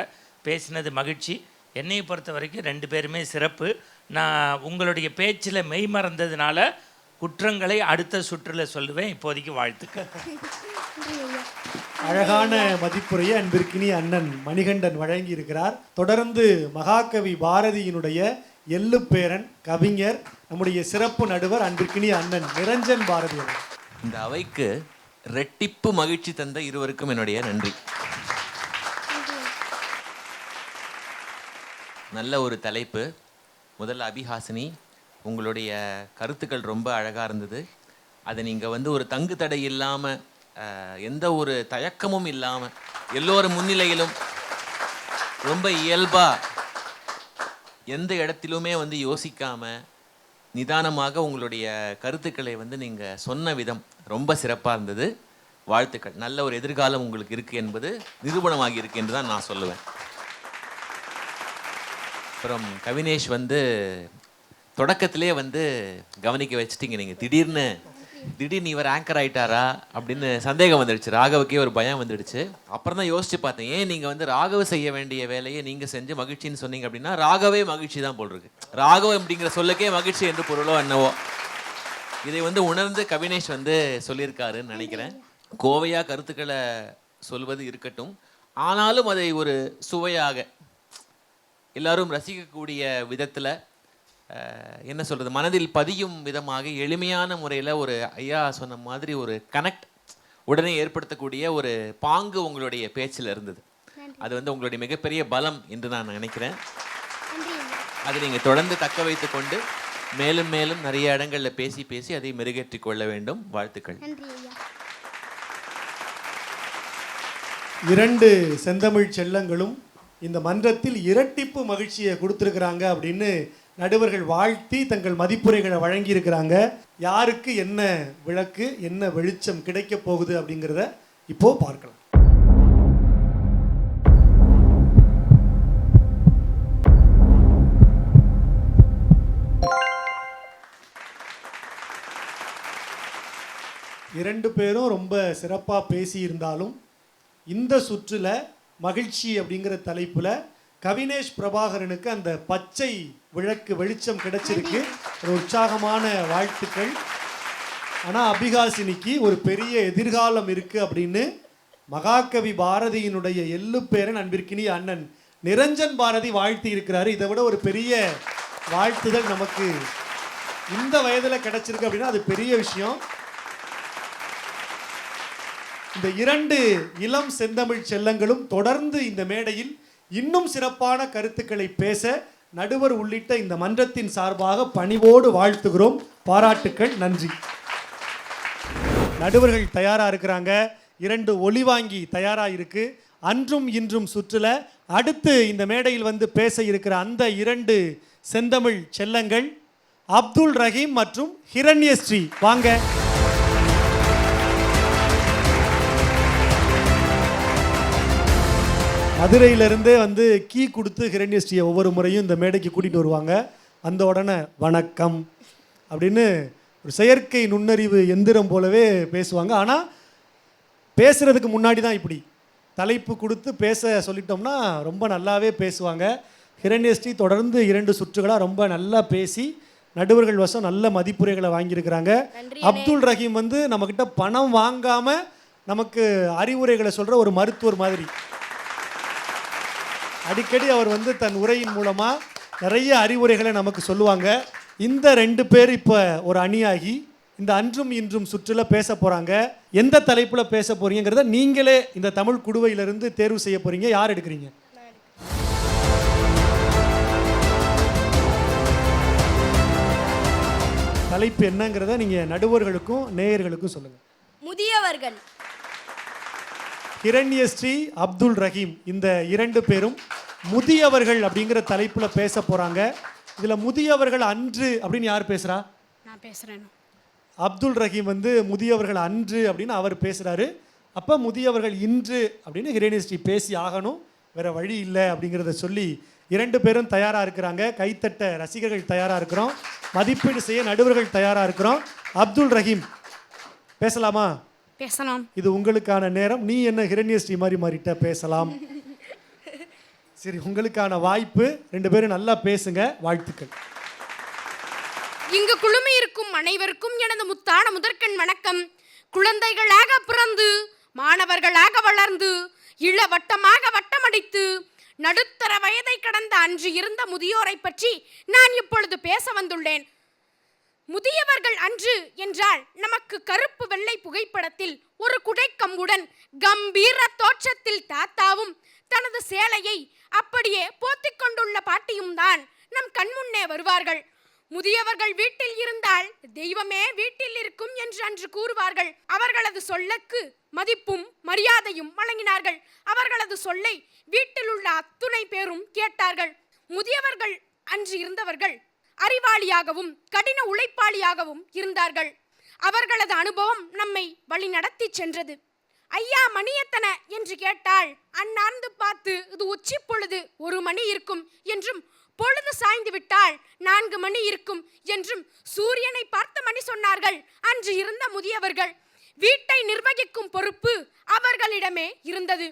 பேசினது மகிழ்ச்சி. என்னை பொறுத்த வரைக்கும் 2 பேருமே சிறப்பு. நான் உங்களுடைய பேச்சில் மெய் மறந்ததுனால குற்றங்களை அடுத்த சுற்றில் சொல்லுவேன். இப்போதைக்கு வாழ்த்துக்கள். அழகான மதிப்புரையை அன்பிற்கினிய அண்ணன் மணிகண்டன் வழங்கி இருக்கிறார். தொடர்ந்து மகாகவி பாரதியினுடைய எள்ளு பேரன் கவிஞர் நம்முடைய சிறப்பு நடுவர் அன்பிற்கினிய அண்ணன் நிரஞ்சன் பாரதி அவர்கள். இந்த அவைக்கு ரெட்டிப்பு மகிழ்ச்சி தந்த இருவருக்கும் என்னுடைய நன்றி. நல்ல ஒரு தலைப்பு. முதல்ல அபிஹாசினி, உங்களுடைய கருத்துக்கள் ரொம்ப அழகாக இருந்தது. அதை நீங்கள் ஒரு தங்கு தடை இல்லாமல், எந்த ஒரு தயக்கமும் இல்லாமல், எல்லோரும் முன்னிலையிலும் ரொம்ப இயல்பாக, எந்த இடத்திலுமே யோசிக்காமல் நிதானமாக உங்களுடைய கருத்துக்களை நீங்கள் சொன்ன விதம் ரொம்ப சிறப்பாக இருந்தது. வாழ்த்துக்கள். நல்ல ஒரு எதிர்காலம் உங்களுக்கு இருக்குது என்பது நிரூபணமாகி இருக்கு என்று தான் நான் சொல்லுவேன். அப்புறம் கவினேஷ் தொடக்கத்திலே கவனிக்க வச்சுட்டீங்க. நீங்கள் திடீர்னு இவர் ஆங்கர் ஆயிட்டாரா அப்படின்னு சந்தேகம் வந்துடுச்சு. ராகவுக்கே ஒரு பயம் வந்துடுச்சு. அப்புறம் தான் யோசிச்சு பார்த்தேன், ஏன் நீங்கள் ராகவ செய்ய வேண்டிய வேலையை நீங்கள் செஞ்சு மகிழ்ச்சின்னு சொன்னீங்க அப்படின்னா ராகவே மகிழ்ச்சி தான் போல் இருக்கு. ராகவ அப்படிங்கிற சொல்லுக்கே மகிழ்ச்சி என்று பொருளோ என்னவோ. இதை உணர்ந்து கவினேஷ் சொல்லியிருக்காருன்னு நினைக்கிறேன். கோவையாக கருத்துக்களை சொல்வது இருக்கட்டும், ஆனாலும் அதை ஒரு சுவையாக எல்லாரும் ரசிக்கக்கூடிய விதத்தில், என்ன சொல்கிறது, மனதில் பதியும் விதமாக எளிமையான முறையில் ஒரு ஐயா சொன்ன மாதிரி ஒரு கனெக்ட் உடனே ஏற்படுத்தக்கூடிய ஒரு பாங்கு உங்களுடைய பேச்சில் இருந்தது. அது உங்களுடைய மிகப்பெரிய பலம் என்று நான் நினைக்கிறேன். அதை நீங்கள் தொடர்ந்து தக்க வைத்து கொண்டு மேலும் மேலும் நிறைய இடங்களில் பேசி அதை மெருகேற்றி கொள்ள வேண்டும். வாழ்த்துக்கள். 2 செந்தமிழ் செல்லங்களும் இந்த மன்றத்தில் இரட்டிப்பு மகிழ்ச்சியை கொடுத்துருக்குறாங்க அப்படின்னு நடுவர்கள் வாழ்த்தி தங்கள் மதிப்புரைகளை வழங்கியிருக்கிறாங்க. யாருக்கு என்ன விளக்கு, என்ன வெளிச்சம் கிடைக்க போகுது அப்படிங்கிறத இப்போ பார்க்கலாம். இரண்டு பேரும் ரொம்ப சிறப்பாக பேசியிருந்தாலும் இந்த சுற்றில் மகிழ்ச்சி அப்படிங்கிற தலைப்பில் கவினேஷ் பிரபாகரனுக்கு அந்த பச்சை விளக்கு வெளிச்சம் கிடைச்சிருக்கு. ஒரு உற்சாகமான வாழ்த்துக்கள். ஆனால் அபிகாசினிக்கு ஒரு பெரிய எதிர்காலம் இருக்குது அப்படின்னு மகாகவி பாரதியினுடைய எள்ளு பேரன் அன்பிற்கினிய அண்ணன் நிரஞ்சன் பாரதி வாழ்த்தி இருக்கிறாரு. இதை விட ஒரு பெரிய வாழ்த்துதல் நமக்கு இந்த வயதில் கிடைச்சிருக்கு அப்படின்னா அது பெரிய விஷயம். இந்த 2 இளம் செந்தமிழ் செல்லங்களும் தொடர்ந்து இந்த மேடையில் இன்னும் சிறப்பான கருத்துக்களை பேச நடுவர் உள்ளிட்ட இந்த மன்றத்தின் சார்பாக பணிவோடு வாழ்த்துகிறோம். பாராட்டுக்கள். நன்றி. நடுவர்கள் தயாராக இருக்கிறாங்க. 2 ஒலிவாங்கி தயாராக இருக்கு. அன்றும் இன்றும் சுற்றுல அடுத்து இந்த மேடையில் பேச இருக்கிற அந்த 2 செந்தமிழ் செல்லங்கள் அப்துல் ரஹீம் மற்றும் ஹிரண்யஸ்ரீ. வாங்க. மதுரையிலிருந்தே கீ கொடுத்து ஹிரண்யஸ்ரீயை ஒவ்வொரு முறையும் இந்த மேடைக்கு கூட்டிகிட்டு வருவாங்க. அந்த உடனே வணக்கம் அப்படின்னு ஒரு செயற்கை நுண்ணறிவு எந்திரம் போலவே பேசுவாங்க. ஆனால் பேசுகிறதுக்கு முன்னாடி தான் இப்படி தலைப்பு கொடுத்து பேச சொல்லிட்டோம்னா ரொம்ப நல்லாவே பேசுவாங்க. ஹிரண்யஸ்ரீ தொடர்ந்து 2 சுற்றுகளாக ரொம்ப நல்லா பேசி நடுவர்கள் வசம் நல்ல மதிப்புரைகளை வாங்கியிருக்கிறாங்க. அப்துல் ரஹீம் நம்மக்கிட்ட பணம் வாங்காமல் நமக்கு அறிவுரைகளை சொல்கிற ஒரு மருத்துவர் மாதிரி. அடிக்கடி அவர் வந்து தன் உரையின் மூலமாக நிறைய அறிவுரைகளை நமக்கு சொல்லுவாங்க. இந்த 2 பேர் இப்போ ஒரு அணியாகி இந்த அன்றும் இன்றும் சுற்றுல பேச போகிறாங்க. எந்த தலைப்பில் பேச போகிறீங்கிறத நீங்களே இந்த தமிழ் குடுவையிலிருந்து தேர்வு செய்ய போகிறீங்க. யார் எடுக்கிறீங்க? தலைப்பு என்னங்கிறத நீங்கள் நடுவர்களுக்கும் நேயர்களுக்கும் சொல்லுங்கள். முதியவர்கள். ஹிரண்யஸ்ரீ, அப்துல் ரஹீம் இந்த 2 பேரும் முதியவர்கள் அப்படிங்கிற தலைப்பில் பேச போகிறாங்க. இதில் முதியவர்கள் அன்று அப்படின்னு யார் பேசுகிறா? நான் பேசுகிறேன். அப்துல் ரஹீம் வந்து முதியவர்கள் அன்று அப்படின்னு அவர் பேசுகிறாரு. அப்போ முதியவர்கள் இன்று அப்படின்னு ஹிரண்யஸ்ரீ பேசி ஆகணும், வேறு வழி இல்லை அப்படிங்கிறத சொல்லி 2 பேரும் தயாராக இருக்கிறாங்க. கைத்தட்ட ரசிகர்கள் தயாராக இருக்கிறோம். மதிப்பீடு செய்ய நடுவர்கள் தயாராக இருக்கிறோம். அப்துல் ரஹீம் பேசலாமா? பேசலாம். இது உங்களுக்கான நேரம். நீ என்ன ஹிரண்யஸ்ரீ மாதிரி மாறிட்ட? பேசலாம். சரி, உங்களுக்கான வாய்ப்பு. 2 பேரும் நல்லா பேசுங்க. வாழ்த்துக்கள். இங்கு குழுமி இருக்கும் அனைவருக்கும் எனது முத்தான முதற்கண் வணக்கம். குழந்தைகளாக பிறந்து மாணவர்களாக வளர்ந்து இளவட்டமாக வட்டமடித்து நடுத்தர வயதை கடந்த அன்று இருந்த முதியோரை பற்றி நான் இப்பொழுது பேச வந்துள்ளேன். முதியவர்கள் அன்று என்றால் நமக்கு கருப்பு வெள்ளை புகைப்படத்தில் ஒரு குடைக்கம்புடன் கம்பீர தோற்றத்தில் தாத்தாவும் தனது சேலையை அப்படியே போத்திக் கொண்டுள்ள பாட்டியும் தான் நம் கண்முன்னே வருவார்கள். முதியவர்கள் வீட்டில் இருந்தால் தெய்வமே வீட்டில் இருக்கும் என்று அன்று கூறுவார்கள். அவர்களது சொல்லுக்கு மதிப்பும் மரியாதையும் வழங்கினார்கள். அவர்களது சொல்லை வீட்டில் உள்ள அத்துணை பேரும் கேட்டார்கள். முதியவர்கள் அன்று இருந்தவர்கள் அறிவாளியாகவும் கடின உழைப்பாளியாகவும் இருந்தார்கள். அவர்களது அனுபவம் நம்மை வழி நடத்தி சென்றது. ஐயா மணி எத்தனை என்று கேட்டால் அண்ணார்ந்து பார்த்து இது உச்சி பொழுது 1 மணி இருக்கும் என்றும், பொழுது சாய்ந்து விட்டால் 4 மணி இருக்கும் என்றும் சூரியனை பார்த்த மணி சொன்னார்கள் அன்று இருந்த முதியவர்கள். வீட்டை நிர்வகிக்கும் பொறுப்பு அவர்களிடமே இருந்தது.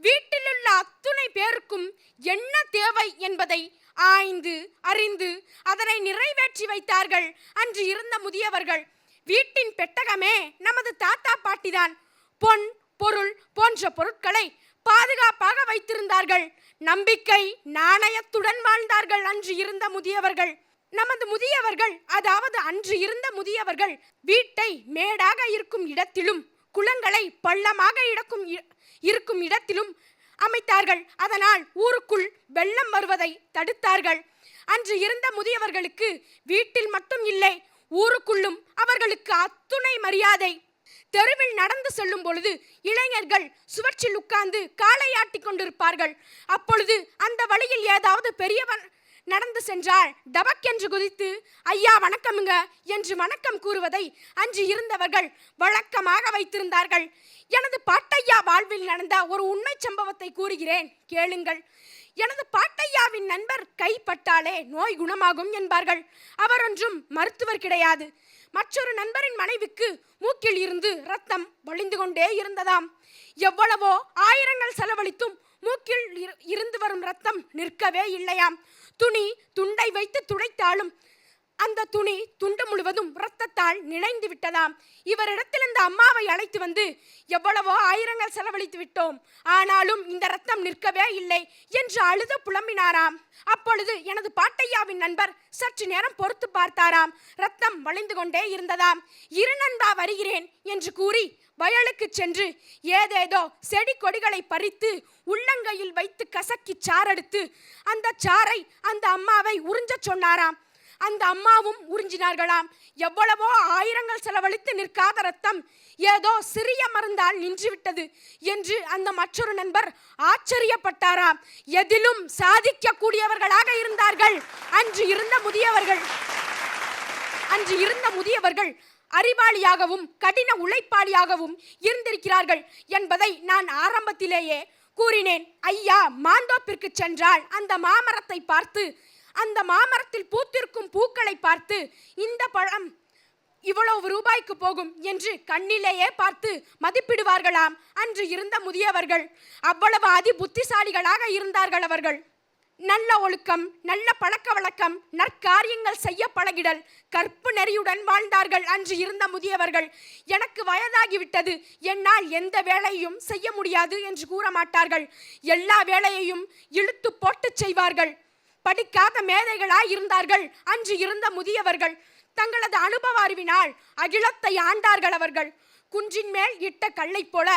வீட்டிலுள்ள அத்துணை பேருக்கும் என்ன தேவை என்பதை ஆய்ந்து அறிந்து அதனை நிறைவேற்றி வைத்தார்கள் அன்று இருந்த முதியவர்கள். வீட்டின் பெட்டகமே நமது தாத்தா பாட்டிதான். பொன் பொருள் போன்ற பொருட்களை பாதுகாப்பாக வைத்திருந்தார்கள். நம்பிக்கை நாணயத்துடன் வாழ்ந்தார்கள் அன்று இருந்த முதியவர்கள். நமது முதியவர்கள், அதாவது அன்று இருந்த முதியவர்கள், வீட்டை மேடாக இருக்கும் இடத்திலும் குளங்களை பள்ளமாக இருக்கும் இடத்திலும் அமைத்தார்கள். அதனால் ஊருக்குள் வெள்ளம் வருவதை தடுத்தார்கள். அன்று இருந்த முதியவர்களுக்கு வீட்டில் மட்டும் இல்லை, ஊருக்குள்ளும் அவர்களுக்கு அத்துணை மரியாதை. தெருவில் நடந்து செல்லும் பொழுது இளைஞர்கள் சுவற்றில் உட்கார்ந்து காளையாட்டி கொண்டிருப்பார்கள். அப்பொழுது அந்த வழியில் ஏதாவது பெரியவன் நடந்து சென்றால் டபக்கென்று குதித்து ஐயா வணக்கமுங்க என்று வணக்கம் கூறுவதை அன்று இருந்தவர்கள் வழக்கமாக வைத்திருந்தார்கள். எனது பாட்டையா வாழ்வில் நடந்த ஒரு உண்மை சம்பவத்தை கூறுகிறேன், கேளுங்கள். எனது பாட்டையாவின் நண்பர் கைப்பட்டாலே நோய் குணமாகும் என்பார்கள். அவர் ஒன்றும் மருத்துவர் கிடையாது. மற்றொரு நண்பரின் மனைவிக்கு மூக்கில் இருந்து ரத்தம் வழிந்து கொண்டே இருந்ததாம். எவ்வளவோ ஆயிரங்கள் செலவழித்தும் மூக்கில் இருந்து வரும் ரத்தம் நிற்கவே இல்லையாம். துண்டை வைத்து துடைத்தாலும் அந்த துண்டு முழுவதும் இரத்தத்தால் நினைந்து விட்டதாம். இவரிடத்தில் இந்த அம்மாவை அழைத்து வந்து, எவ்வளவோ ஆயிரங்கள் செலவழித்து விட்டோம், ஆனாலும் இந்த இரத்தம் நிற்கவே இல்லை என்று அழுது புலம்பினாராம். அப்பொழுது எனது பாட்டையாவின் நண்பர் சற்று நேரம் பொறுத்து பார்த்தாராம். இரத்தம் வழிந்து கொண்டே இருந்ததாம். இரு நண்பா வருகிறேன் என்று கூறி வயலுக்கு சென்று ஏதேதோ செடி கொடிகளை பறித்து உள்ளங்கையில் வைத்து கசக்கி சாறெடுத்து அந்த சாறை அந்த அம்மாவை உறிஞ்ச சொன்னாராம். அந்த அம்மாவும் உறிஞ்சினார்களாம். எவ்வளவோ ஆயிரங்கள் செலவழித்து நிற்காத ரத்தம் ஏதோ சிறிய மருந்தால் நின்றுவிட்டது என்று அந்த மற்றொரு நண்பர் ஆச்சரியப்பட்டாராம். எதிலும் சாதிக்க கூடியவர்களாக இருந்தார்கள் அன்று இருந்த முதியவர்கள். அறிவாளியாகவும் கடின உழைப்பாளியாகவும் இருந்திருக்கிறார்கள் என்பதை நான் ஆரம்பத்திலேயே கூறினேன். ஐயா மாந்தோப்பிற்கு சென்றால் அந்த மாமரத்தை பார்த்து, அந்த மாமரத்தில் பூத்திருக்கும் பூக்களை பார்த்து, இந்த பழம் இவ்வளவு ரூபாய்க்கு போகும் என்று கண்ணிலேயே பார்த்து மதிப்பிடுவார்களாம் அன்று இருந்த முதியவர்கள். அவ்வளவு அதி புத்திசாலிகளாக இருந்தார்கள் அவர்கள். நல்ல ஒழுக்கம், நல்ல பழக்க வழக்கம், நற்காரியங்கள் செய்ய பழகிடல், கற்பு நெறியுடன் வாழ்ந்தார்கள் அன்று இருந்த முதியவர்கள். எனக்கு வயதாகிவிட்டது, என்னால் எந்த வேலையும் செய்ய முடியாது என்று கூற மாட்டார்கள். எல்லா வேலையையும் இழுத்து போட்டு செய்வார்கள். படிக்காத மேதைகளாய் இருந்தார்கள் அன்று இருந்த முதியவர்கள். தங்களது அனுபவ அறிவினால் அகிலத்தை ஆண்டார்கள் அவர்கள். குன்றின் மேல் இட்ட கல்லை போல,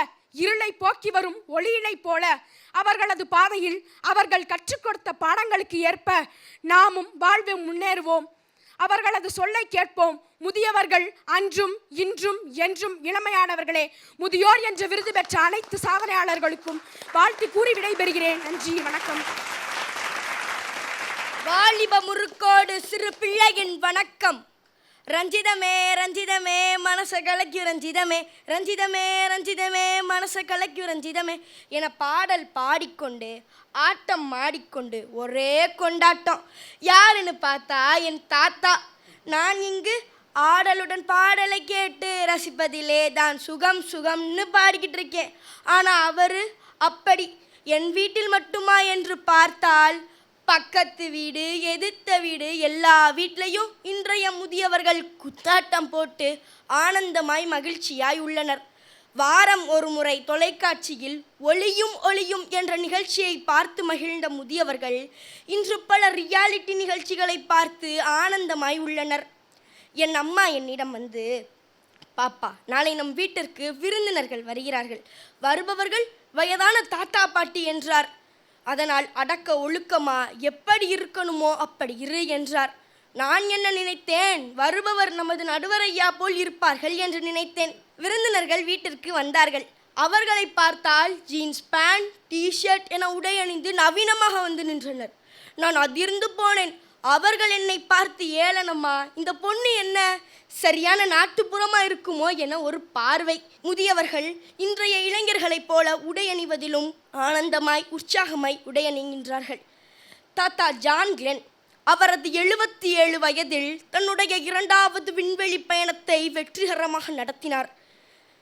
இருளை போக்கி வரும் ஒளியினை போல அவர்களது பாதையில் அவர்கள் கற்றுக் கொடுத்த பாடங்களுக்கு ஏற்ப நாமும் வாழ்வில் முன்னேறுவோம். அவர்களது சொல்லை கேட்போம். முதியவர்கள் அன்றும் இன்றும் என்றும் இளமையானவர்களே. முதியோர் என்ற விருது பெற்ற அனைத்து சாதனையாளர்களுக்கும் வாழ்த்து கூறி விடைபெறுகிறேன். நன்றி, வணக்கம். வாலிப முறுக்கோடு சிறு பிள்ளையின் வணக்கம். ரஞ்சிதமே ரஞ்சிதமே மனச கலக்கி ரஞ்சிதமே, ரஞ்சிதமே ரஞ்சிதமே மனச கலக்கி ரஞ்சிதமே என பாடல் பாடிக்கொண்டு ஆட்டம் ஆடிக்கொண்டு ஒரே கொண்டாட்டம். யாருன்னு பார்த்தா என் தாத்தா. நான் இங்கு ஆடலுடன் பாடலை கேட்டு ரசிப்பதிலே தான் சுகம் சுகம்னு பாடிக்கிட்டு இருக்கேன். ஆனால் அவர் அப்படி என் வீட்டில் மட்டுமா என்று பார்த்தால் பக்கத்து வீடு, எதிர்த்த வீடு, எல்லா வீட்லையும் இன்றைய முதியவர்கள் குத்தாட்டம் போட்டு ஆனந்தமாய் மகிழ்ச்சியாய் உள்ளனர். வாரம் ஒரு முறை தொலைக்காட்சியில் ஒளியும் ஒளியும் என்ற நிகழ்ச்சியை பார்த்து மகிழ்ந்த முதியவர்கள் இன்று பல ரியாலிட்டி நிகழ்ச்சிகளை பார்த்து ஆனந்தமாய் உள்ளனர். என் அம்மா என்னிடம் வந்து, பாப்பா, நாளை நம் வீட்டிற்கு விருந்தினர்கள் வருகிறார்கள், வருபவர்கள் வயதான தாத்தா பாட்டி என்றார். அதனால் அடக்க ஒழுக்கமா எப்படி இருக்கணுமோ அப்படி இரு என்றார். நான் என்ன நினைத்தேன், வருபவர் நமது நடுவரையா போல் இருப்பார்கள் என்று நினைத்தேன். விருந்தினர்கள் வீட்டிற்கு வந்தார்கள். அவர்களை பார்த்தால் ஜீன்ஸ் பேண்ட், டிஷர்ட் என உடை அணிந்து நவீனமாக வந்து நின்றனர். நான் அதிர்ந்து போனேன். அவர்கள் என்னை பார்த்து, ஏளனமா, இந்த பொண்ணு என்ன சரியான நாட்டுப்புறமா இருக்குமோ என ஒரு பார்வை. முதியவர்கள் இன்றைய இளைஞர்களைப் போல உடை அணிவதிலும் ஆனந்தமாய் உற்சாகமாய் உடை அணிகின்றார்கள். தாத்தா ஜான் கிளென் அவரது 77 வயதில் தன்னுடைய 2வது விண்வெளி பயணத்தை வெற்றிகரமாக நடத்தினார்.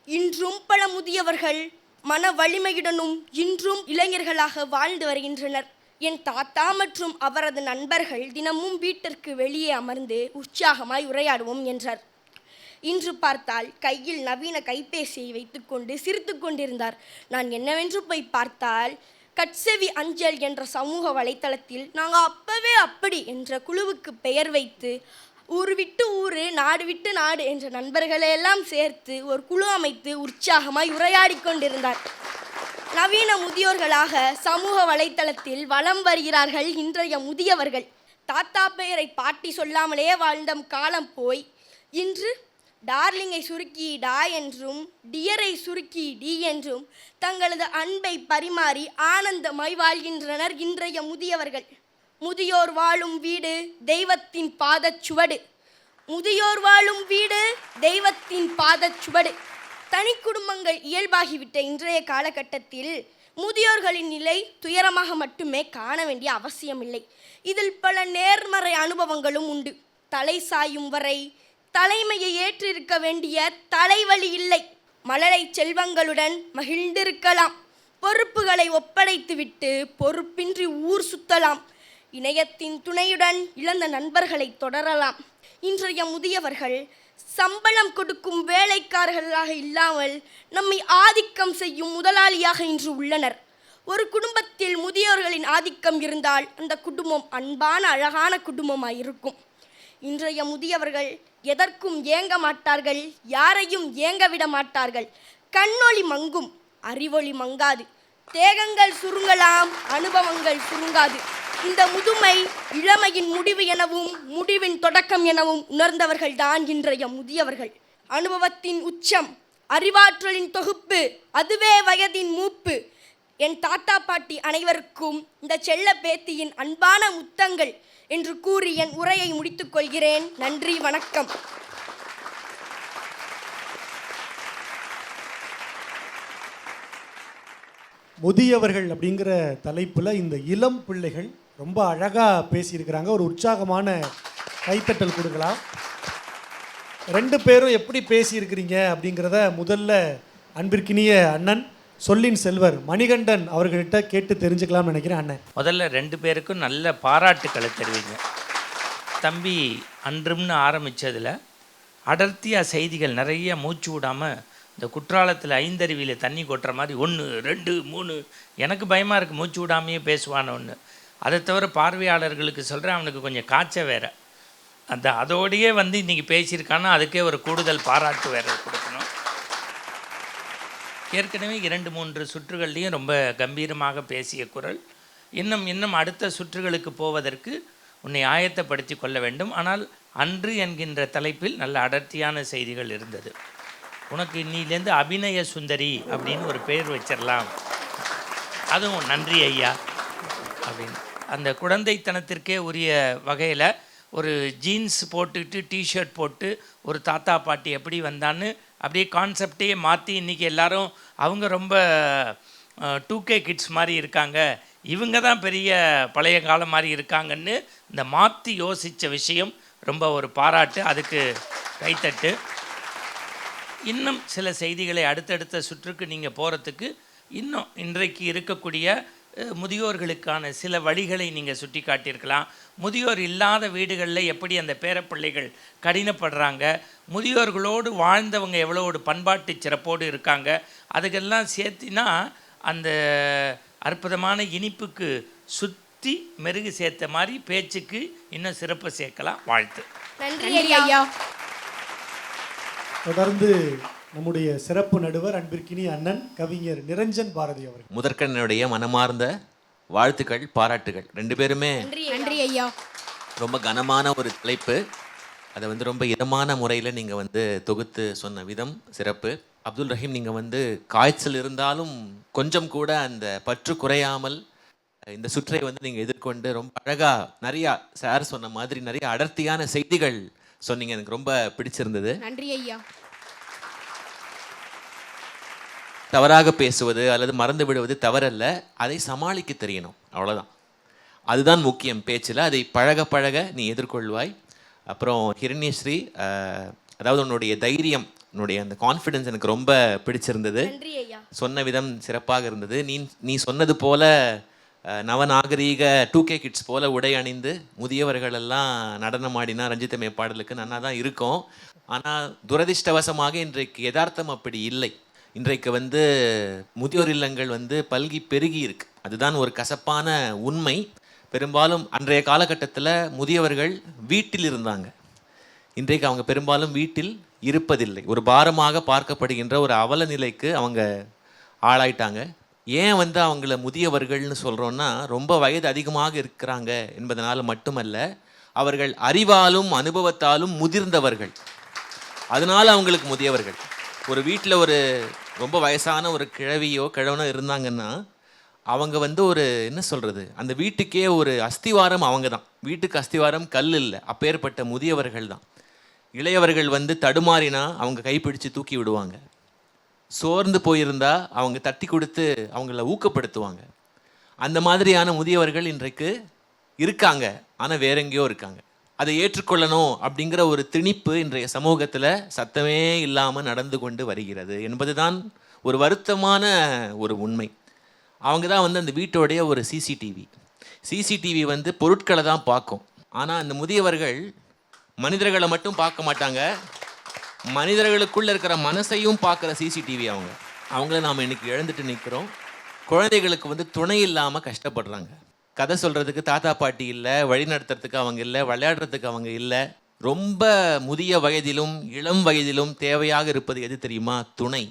இன்றும் பல முதியவர்கள் மன வலிமையுடனும் இன்றும் இளைஞர்களாக வாழ்ந்து வருகின்றனர். என் தாத்தா மற்றும் அவரது நண்பர்கள் தினமும் வீட்டிற்கு வெளியே அமர்ந்து உற்சாகமாய் உரையாடுவோம் என்றார். இன்று பார்த்தால் கையில் நவீன கைபேசியை வைத்துக்கொண்டு சிரித்து கொண்டிருந்தார். நான் என்னவென்று போய் பார்த்தால், கட்செவி அஞ்சல் என்ற சமூக வலைத்தளத்தில் நாங்கள் அப்பவே அப்படி என்ற குழுவுக்கு பெயர் வைத்து ஊர் விட்டு ஊர், நாடு விட்டு நாடு என்ற நண்பர்களையெல்லாம் சேர்த்து ஒரு குழு அமைத்து உற்சாகமாய் உரையாடி கொண்டிருந்தார். நவீன முதியோர்களாக சமூக வலைத்தளத்தில் வலம் வருகிறார்கள் இன்றைய முதியவர்கள். தாத்தா பெயரை பாட்டி சொல்லாமலே வாழ்ந்த காலம் போய் இன்று டார்லிங்கை சுருக்கி டா என்றும் டியரை சுருக்கி டி என்றும் தங்களது அன்பை பரிமாறி ஆனந்தமாய் வாழ்கின்றனர் இன்றைய முதியவர்கள். முதியோர் வாழும் வீடு தெய்வத்தின் பாதச்சுவடு. முதியோர் வாழும் வீடு தெய்வத்தின் பாதச்சுவடு. தனி குடும்பங்கள் இயல்பாகிவிட்ட இன்றைய காலகட்டத்தில் முதியோர்களின் நிலை துயரமாக மட்டுமே காண வேண்டிய அவசியமில்லை. இதில் பல நேர்மறை அனுபவங்களும் உண்டு. தலை சாயும் வரை தலைமையை ஏற்றிருக்க வேண்டிய தலைவலி இல்லை. மழலை செல்வங்களுடன் மகிழ்ந்திருக்கலாம். பொறுப்புகளை ஒப்படைத்துவிட்டு பொறுப்பின்றி ஊர் சுத்தலாம். இணையத்தின் துணையுடன் இழந்த நண்பர்களை தொடரலாம். இன்றைய முதியவர்கள் சம்பளம் கொடுக்கும் வேலைக்காரர்களாக இல்லாமல் நம்மை ஆதிக்கம் செய்யும் முதலாளியாக இன்று உள்ளனர். ஒரு குடும்பத்தில் முதியோர்களின் ஆதிக்கம் இருந்தால் அந்த குடும்பம் அன்பான அழகான குடும்பமாக இருக்கும். இன்றைய முதியவர்கள் எதற்கும் ஏங்க மாட்டார்கள், யாரையும் ஏங்க விட மாட்டார்கள். கண்ணொளி மங்கும், அறிவொளி மங்காது. தேகங்கள் சுருங்கலாம், அனுபவங்கள் சுருங்காது. இந்த முதுமை இளமையின் முடிவு எனவும் முடிவின் தொடக்கம் எனவும் உணர்ந்தவர்கள்தான் இன்றைய முதியவர்கள். அனுபவத்தின் உச்சம், அறிவாற்றலின் தொகுப்பு, அதுவே வயதின் மூப்பு. என் தாத்தா பாட்டி அனைவருக்கும் இந்த செல்ல பேத்தியின் அன்பான முத்தங்கள் என்று கூறி என் உரையை முடித்துக் கொள்கிறேன். நன்றி, வணக்கம். முதியவர்கள் அப்படிங்கிற தலைப்பில் இந்த இளம் பிள்ளைகள் ரொம்ப அழகாக பேசியிருக்கிறாங்க. ஒரு உற்சாகமான கைத்தட்டல் கொடுக்கலாம். 2 பேரும் எப்படி பேசியிருக்கிறீங்க அப்படிங்கிறத முதல்ல அன்பிற்கினிய அண்ணன் சொல்லின் செல்வர் மணிகண்டன் அவர்கள்ட்ட கேட்டு தெரிஞ்சுக்கலாம்னு நினைக்கிறேன். அண்ணன் முதல்ல 2 பேருக்கும் நல்ல பாராட்டுக்களை தெரிவிங்க. தம்பி அன்றும்னு ஆரம்பித்ததில் அடர்த்தியாக செய்திகள் நிறைய மூச்சு விடாமல் இந்த குற்றாலத்தில் 5 அருவியில் தண்ணி கொட்டுற மாதிரி 1 2 3 எனக்கு பயமாக இருக்குது மூச்சு விடாமையே பேசுவானோன்னு. அதை தவிர பார்வையாளர்களுக்கு சொல்கிறேன், அவனுக்கு கொஞ்சம் காய்ச்ச வேறு அதோடையே வந்து இன்றைக்கி பேசியிருக்கான்னா அதுக்கே ஒரு கூடுதல் பாராட்டு வேறு கொடுக்கணும். ஏற்கனவே 2-3 சுற்றுகள்லேயும் ரொம்ப கம்பீரமாக பேசிய குரல். இன்னும் அடுத்த சுற்றுகளுக்கு போவதற்கு உன்னை ஆயத்தப்படுத்தி கொள்ள வேண்டும். ஆனால் அன்று என்கின்ற தலைப்பில் நல்ல அடர்த்தியான செய்திகள் இருந்தது. உனக்கு இன்னிலேருந்து அபிநய சுந்தரி அப்படின்னு ஒரு பெயர் வச்சிடலாம், அதுவும் நன்றி ஐயா அப்படின்னு. அந்த குழந்தைத்தனத்திற்கே உரிய வகையில் ஒரு ஜீன்ஸ் போட்டுக்கிட்டு டிஷர்ட் போட்டு ஒரு தாத்தா பாட்டி எப்படி வந்தான்னு அப்படியே கான்செப்டையே மாற்றி இன்றைக்கி எல்லாரும் அவங்க ரொம்ப 2K கிட்ஸ் மாதிரி இருக்காங்க, இவங்க தான் பெரிய பழைய காலம் மாதிரி இருக்காங்கன்னு இந்த மாற்றி யோசித்த விஷயம் ரொம்ப ஒரு பாராட்டு, அதுக்கு கைத்தட்டு. இன்னும் சில செய்திகளை அடுத்தடுத்த சுற்றுக்கு நீங்கள் போகிறதுக்கு இன்னும் இன்றைக்கு இருக்கக்கூடிய முதியோர்களுக்கான சில வழிகளை நீங்கள் சுட்டி காட்டியிருக்கலாம். முதியோர் இல்லாத வீடுகளில் எப்படி அந்த பேரப்பிள்ளைகள் கடினப்படுறாங்க, முதியோர்களோடு வாழ்ந்தவங்க எவ்வளோ ஒரு பண்பாட்டு சிறப்போடு இருக்காங்க, அதுக்கெல்லாம் சேர்த்தினா அந்த அற்புதமான இனிப்புக்கு சுற்றி மெருகு சேர்த்த மாதிரி பேச்சுக்கு இன்னும் சிறப்பு சேர்க்கலாம். வாழ்த்து. நன்றி ஐயா. தொடர்ந்து நம்முடைய சிறப்பு நடுவர் அன்பிற்கினி அண்ணன் கவிஞர் நிரஞ்சன் பாரதி அவர்கள். முதற்கண்ணுடைய மனமார்ந்த வாழ்த்துக்கள், பாராட்டுகள். 2 பேருமே நன்றி ஐயா. ரொம்ப கனமான ஒரு தலைப்பு, அதை வந்து ரொம்ப இதமான முறையில் நீங்கள் வந்து தொகுத்து சொன்ன விதம் சிறப்பு. அப்துல் ரஹீம், நீங்கள் வந்து காய்ச்சல் இருந்தாலும் கொஞ்சம் கூட அந்த பற்று குறையாமல் இந்த சுற்றை வந்து நீங்கள் எதிர்கொண்டு ரொம்ப அழகாக நிறையா சார் சொன்ன மாதிரி நிறைய அடர்த்தியான செய்திகள் சொன்னீங்க. எனக்கு ரொம்ப பிடிச்சிருந்தது. நன்றி ஐயா. தவறாக பேசுவது அல்லது மறந்து விடுவது தவறல்ல, அதை சமாளிக்க தெரியணும், அவ்வளோதான். அதுதான் முக்கியம் பேச்சில். அதை பழக பழக நீ எதிர்கொள்வாய். அப்புறம் ஹிரண்யஸ்ரீ, அதாவது உன்னுடைய தைரியம், உன்னுடைய அந்த கான்ஃபிடென்ஸ் எனக்கு ரொம்ப பிடிச்சிருந்தது. சொன்ன விதம் சிறப்பாக இருந்தது. நீ சொன்னது போல நவநாகரீக 2K கிட்ஸ் போல உடை அணிந்து முதியவர்கள் எல்லாம் நடனம் ஆடினா ரஞ்சிதமே பாடலுக்கு நன்னா தான் இருக்கும். ஆனால் துரதிர்ஷ்டவசமாக இன்றைக்கு யதார்த்தம் அப்படி இல்லை. இன்றைக்கு வந்து முதியோர் இல்லங்கள் வந்து பல்கி பெருகி இருக்கு. அதுதான் ஒரு கசப்பான உண்மை. பெரும்பாலும் அன்றைய காலகட்டத்தில் முதியவர்கள் வீட்டில் இருந்தாங்க. இன்றைக்கு அவங்க பெரும்பாலும் வீட்டில் இருப்பதில்லை. ஒரு பாரமாக பார்க்கப்படுகின்ற ஒரு அவல நிலைக்கு அவங்க ஆளாயிட்டாங்க. ஏன் வந்து அவங்கள முதியவர்கள்னு சொல்கிறோன்னா, ரொம்ப வயது அதிகமாக இருக்கிறாங்க என்பதனால் மட்டுமல்ல, அவர்கள் அறிவாலும் அனுபவத்தாலும் முதிர்ந்தவர்கள், அதனால் அவங்களுக்கு முதியவர்கள். ஒரு வீட்டில் ஒரு ரொம்ப வயசான ஒரு கிழவியோ கிழவனோ இருந்தாங்கன்னா அவங்க வந்து ஒரு என்ன சொல்கிறது, அந்த வீட்டுக்கே ஒரு அஸ்திவாரம் அவங்க தான். வீட்டுக்கு அஸ்திவாரம் கல் இல்லை, அப்பேற்பட்ட முதியவர்கள் தான். இளையவர்கள் வந்து தடுமாறினா அவங்க கைப்பிடிச்சு தூக்கி விடுவாங்க. சோர்ந்து போயிருந்தா அவங்க தட்டி கொடுத்து அவங்கள ஊக்கப்படுத்துவாங்க. அந்த மாதிரியான முதியவர்கள் இன்றைக்கு இருக்காங்க, ஆனால் வேற எங்கேயோ இருக்காங்க. அதை ஏற்றுக்கொள்ளணும் அப்படிங்கிற ஒரு திணிப்பு இன்றைய சமூகத்தில் சத்தமே இல்லாமல் நடந்து கொண்டு வருகிறது என்பதுதான் ஒரு வருத்தமான ஒரு உண்மை. அவங்க தான் வந்து அந்த வீட்டோடைய ஒரு சிசிடிவி வந்து பொருட்களை தான் பார்க்கும். ஆனால் அந்த முதியவர்கள் மனிதர்களை மட்டும் பார்க்க மாட்டாங்க, மனிதர்களுக்குள்ளே இருக்கிற மனசையும் பார்க்குற சிசிடிவி அவங்கள நாம் இன்னைக்கு இழந்துட்டு நிற்கிறோம். குழந்தைகளுக்கு வந்து துணை இல்லாமல் கஷ்டப்படுறாங்க. கதை சொல்கிறதுக்கு தாத்தா பாட்டி இல்லை, வழி நடத்துறதுக்கு அவங்க இல்லை, விளையாடுறதுக்கு அவங்க இல்லை. ரொம்ப முதிய வயதிலும் இளம் வயதிலும் தேவையாக இருப்பது எது தெரியுமா? துணை.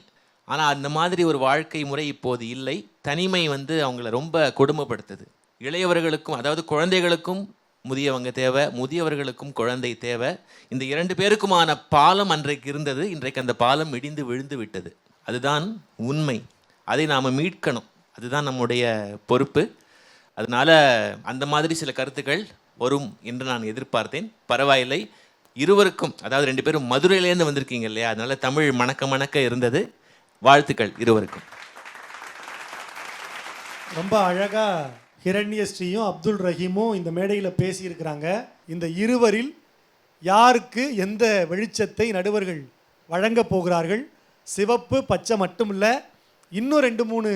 ஆனால் அந்த மாதிரி ஒரு வாழ்க்கை முறை இப்போது இல்லை. தனிமை வந்து அவங்கள ரொம்ப கொடுமைப்படுத்துது. இளையவர்களுக்கும், அதாவது குழந்தைகளுக்கும் முதியவங்க தேவை, முதியவர்களுக்கும் குழந்தை தேவை. இந்த 2 பேருக்குமான பாலம் அன்றைக்கு இருந்தது, இன்றைக்கு அந்த பாலம் இடிந்து விழுந்து விட்டது. அதுதான் உண்மை. அதை நாம் மீட்கணும், அதுதான் நம்முடைய பொறுப்பு. அதனால் அந்த மாதிரி சில கருத்துக்கள் வரும் என்று நான் எதிர்பார்த்தேன். பரவாயில்லை, இருவருக்கும், அதாவது 2 பேரும் மதுரையிலேருந்து வந்திருக்கீங்க இல்லையா, அதனால் தமிழ் மணக்க மணக்க இருந்தது. வாழ்த்துக்கள் இருவருக்கும். ரொம்ப அழகாக ஹிரண்யஸ்ரீயும் அப்துல் ரஹீமும் இந்த மேடையில் பேசியிருக்கிறாங்க. இந்த இருவரில் யாருக்கு எந்த வெளிச்சத்தை நடுவர்கள் வழங்கப் போகிறார்கள்? சிவப்பு பச்சை மட்டும் இல்லை, இன்னும் 2-3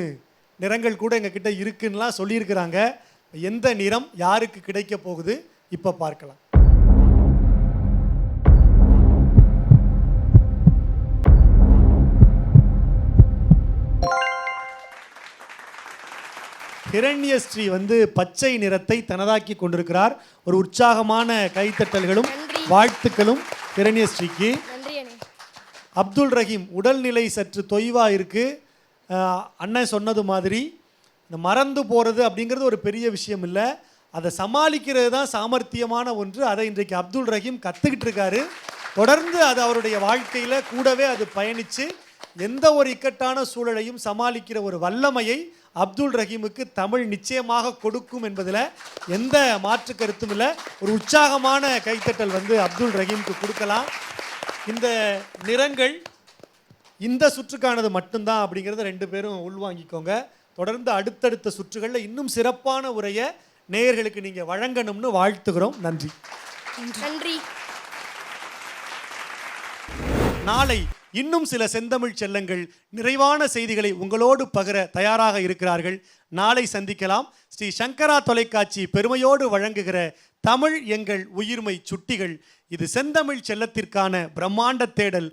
நிறங்கள் கூட எங்ககிட்ட இருக்குன்னுலாம் சொல்லியிருக்கிறாங்க. எந்த நிறம் யாருக்கு கிடைக்க போகுது இப்போ பார்க்கலாம். ஹிரண்யஸ்ரீ வந்து பச்சை நிறத்தை தனதாக்கி கொண்டிருக்கிறார். ஒரு உற்சாகமான கைத்தட்டல்களும் வாழ்த்துக்களும் ஹிரண்யஸ்ரீக்கு. அப்துல் ரஹீம் உடல்நிலை சற்று தொய்வா இருக்கு. அண்ணன் சொன்னது மாதிரி இந்த மறந்து போகிறது அப்படிங்கிறது ஒரு பெரிய விஷயம் இல்லை, அதை சமாளிக்கிறது தான் சாமர்த்தியமான ஒன்று. அதை இன்றைக்கு அப்துல் ரஹீம் கற்றுக்கிட்டு இருக்காரு. தொடர்ந்து அது அவருடைய வாழ்க்கையில் கூடவே அது பயணித்து எந்த ஒரு இக்கட்டான சூழலையும் சமாளிக்கிற ஒரு வல்லமையை அப்துல் ரஹீமுக்கு தமிழ் நிச்சயமாக கொடுக்கும் என்பதில் எந்த மாற்று கருத்தும் இல்லை. ஒரு உற்சாகமான கைத்தட்டல் வந்து அப்துல் ரஹீமுக்கு கொடுக்கலாம். இந்த நிறங்கள் இந்த சுற்றுக்கானது மட்டும்தான் அப்படிங்கிறத 2 பேரும் உள்வாங்கிக்கோங்க. தொடர்ந்து அடுத்தடுத்த சுற்றுகளில் இன்னும் சிறப்பான உரையை நேயர்களுக்கு நீங்கள் வழங்கணும்னு வாழ்த்துகிறோம். நன்றி. நன்றி. நாளை இன்னும் சில செந்தமிழ் செல்லங்கள் நிறைவான செய்திகளை உங்களோடு பகிர தயாராக இருக்கிறார்கள். நாளை சந்திக்கலாம். ஸ்ரீ சங்கரா தொலைக்காட்சி பெருமையோடு வழங்குகிற தமிழ் எங்கள் உயிர்மை சுட்டிகள். இது செந்தமிழ் செல்லத்திற்கான பிரம்மாண்ட தேடல்.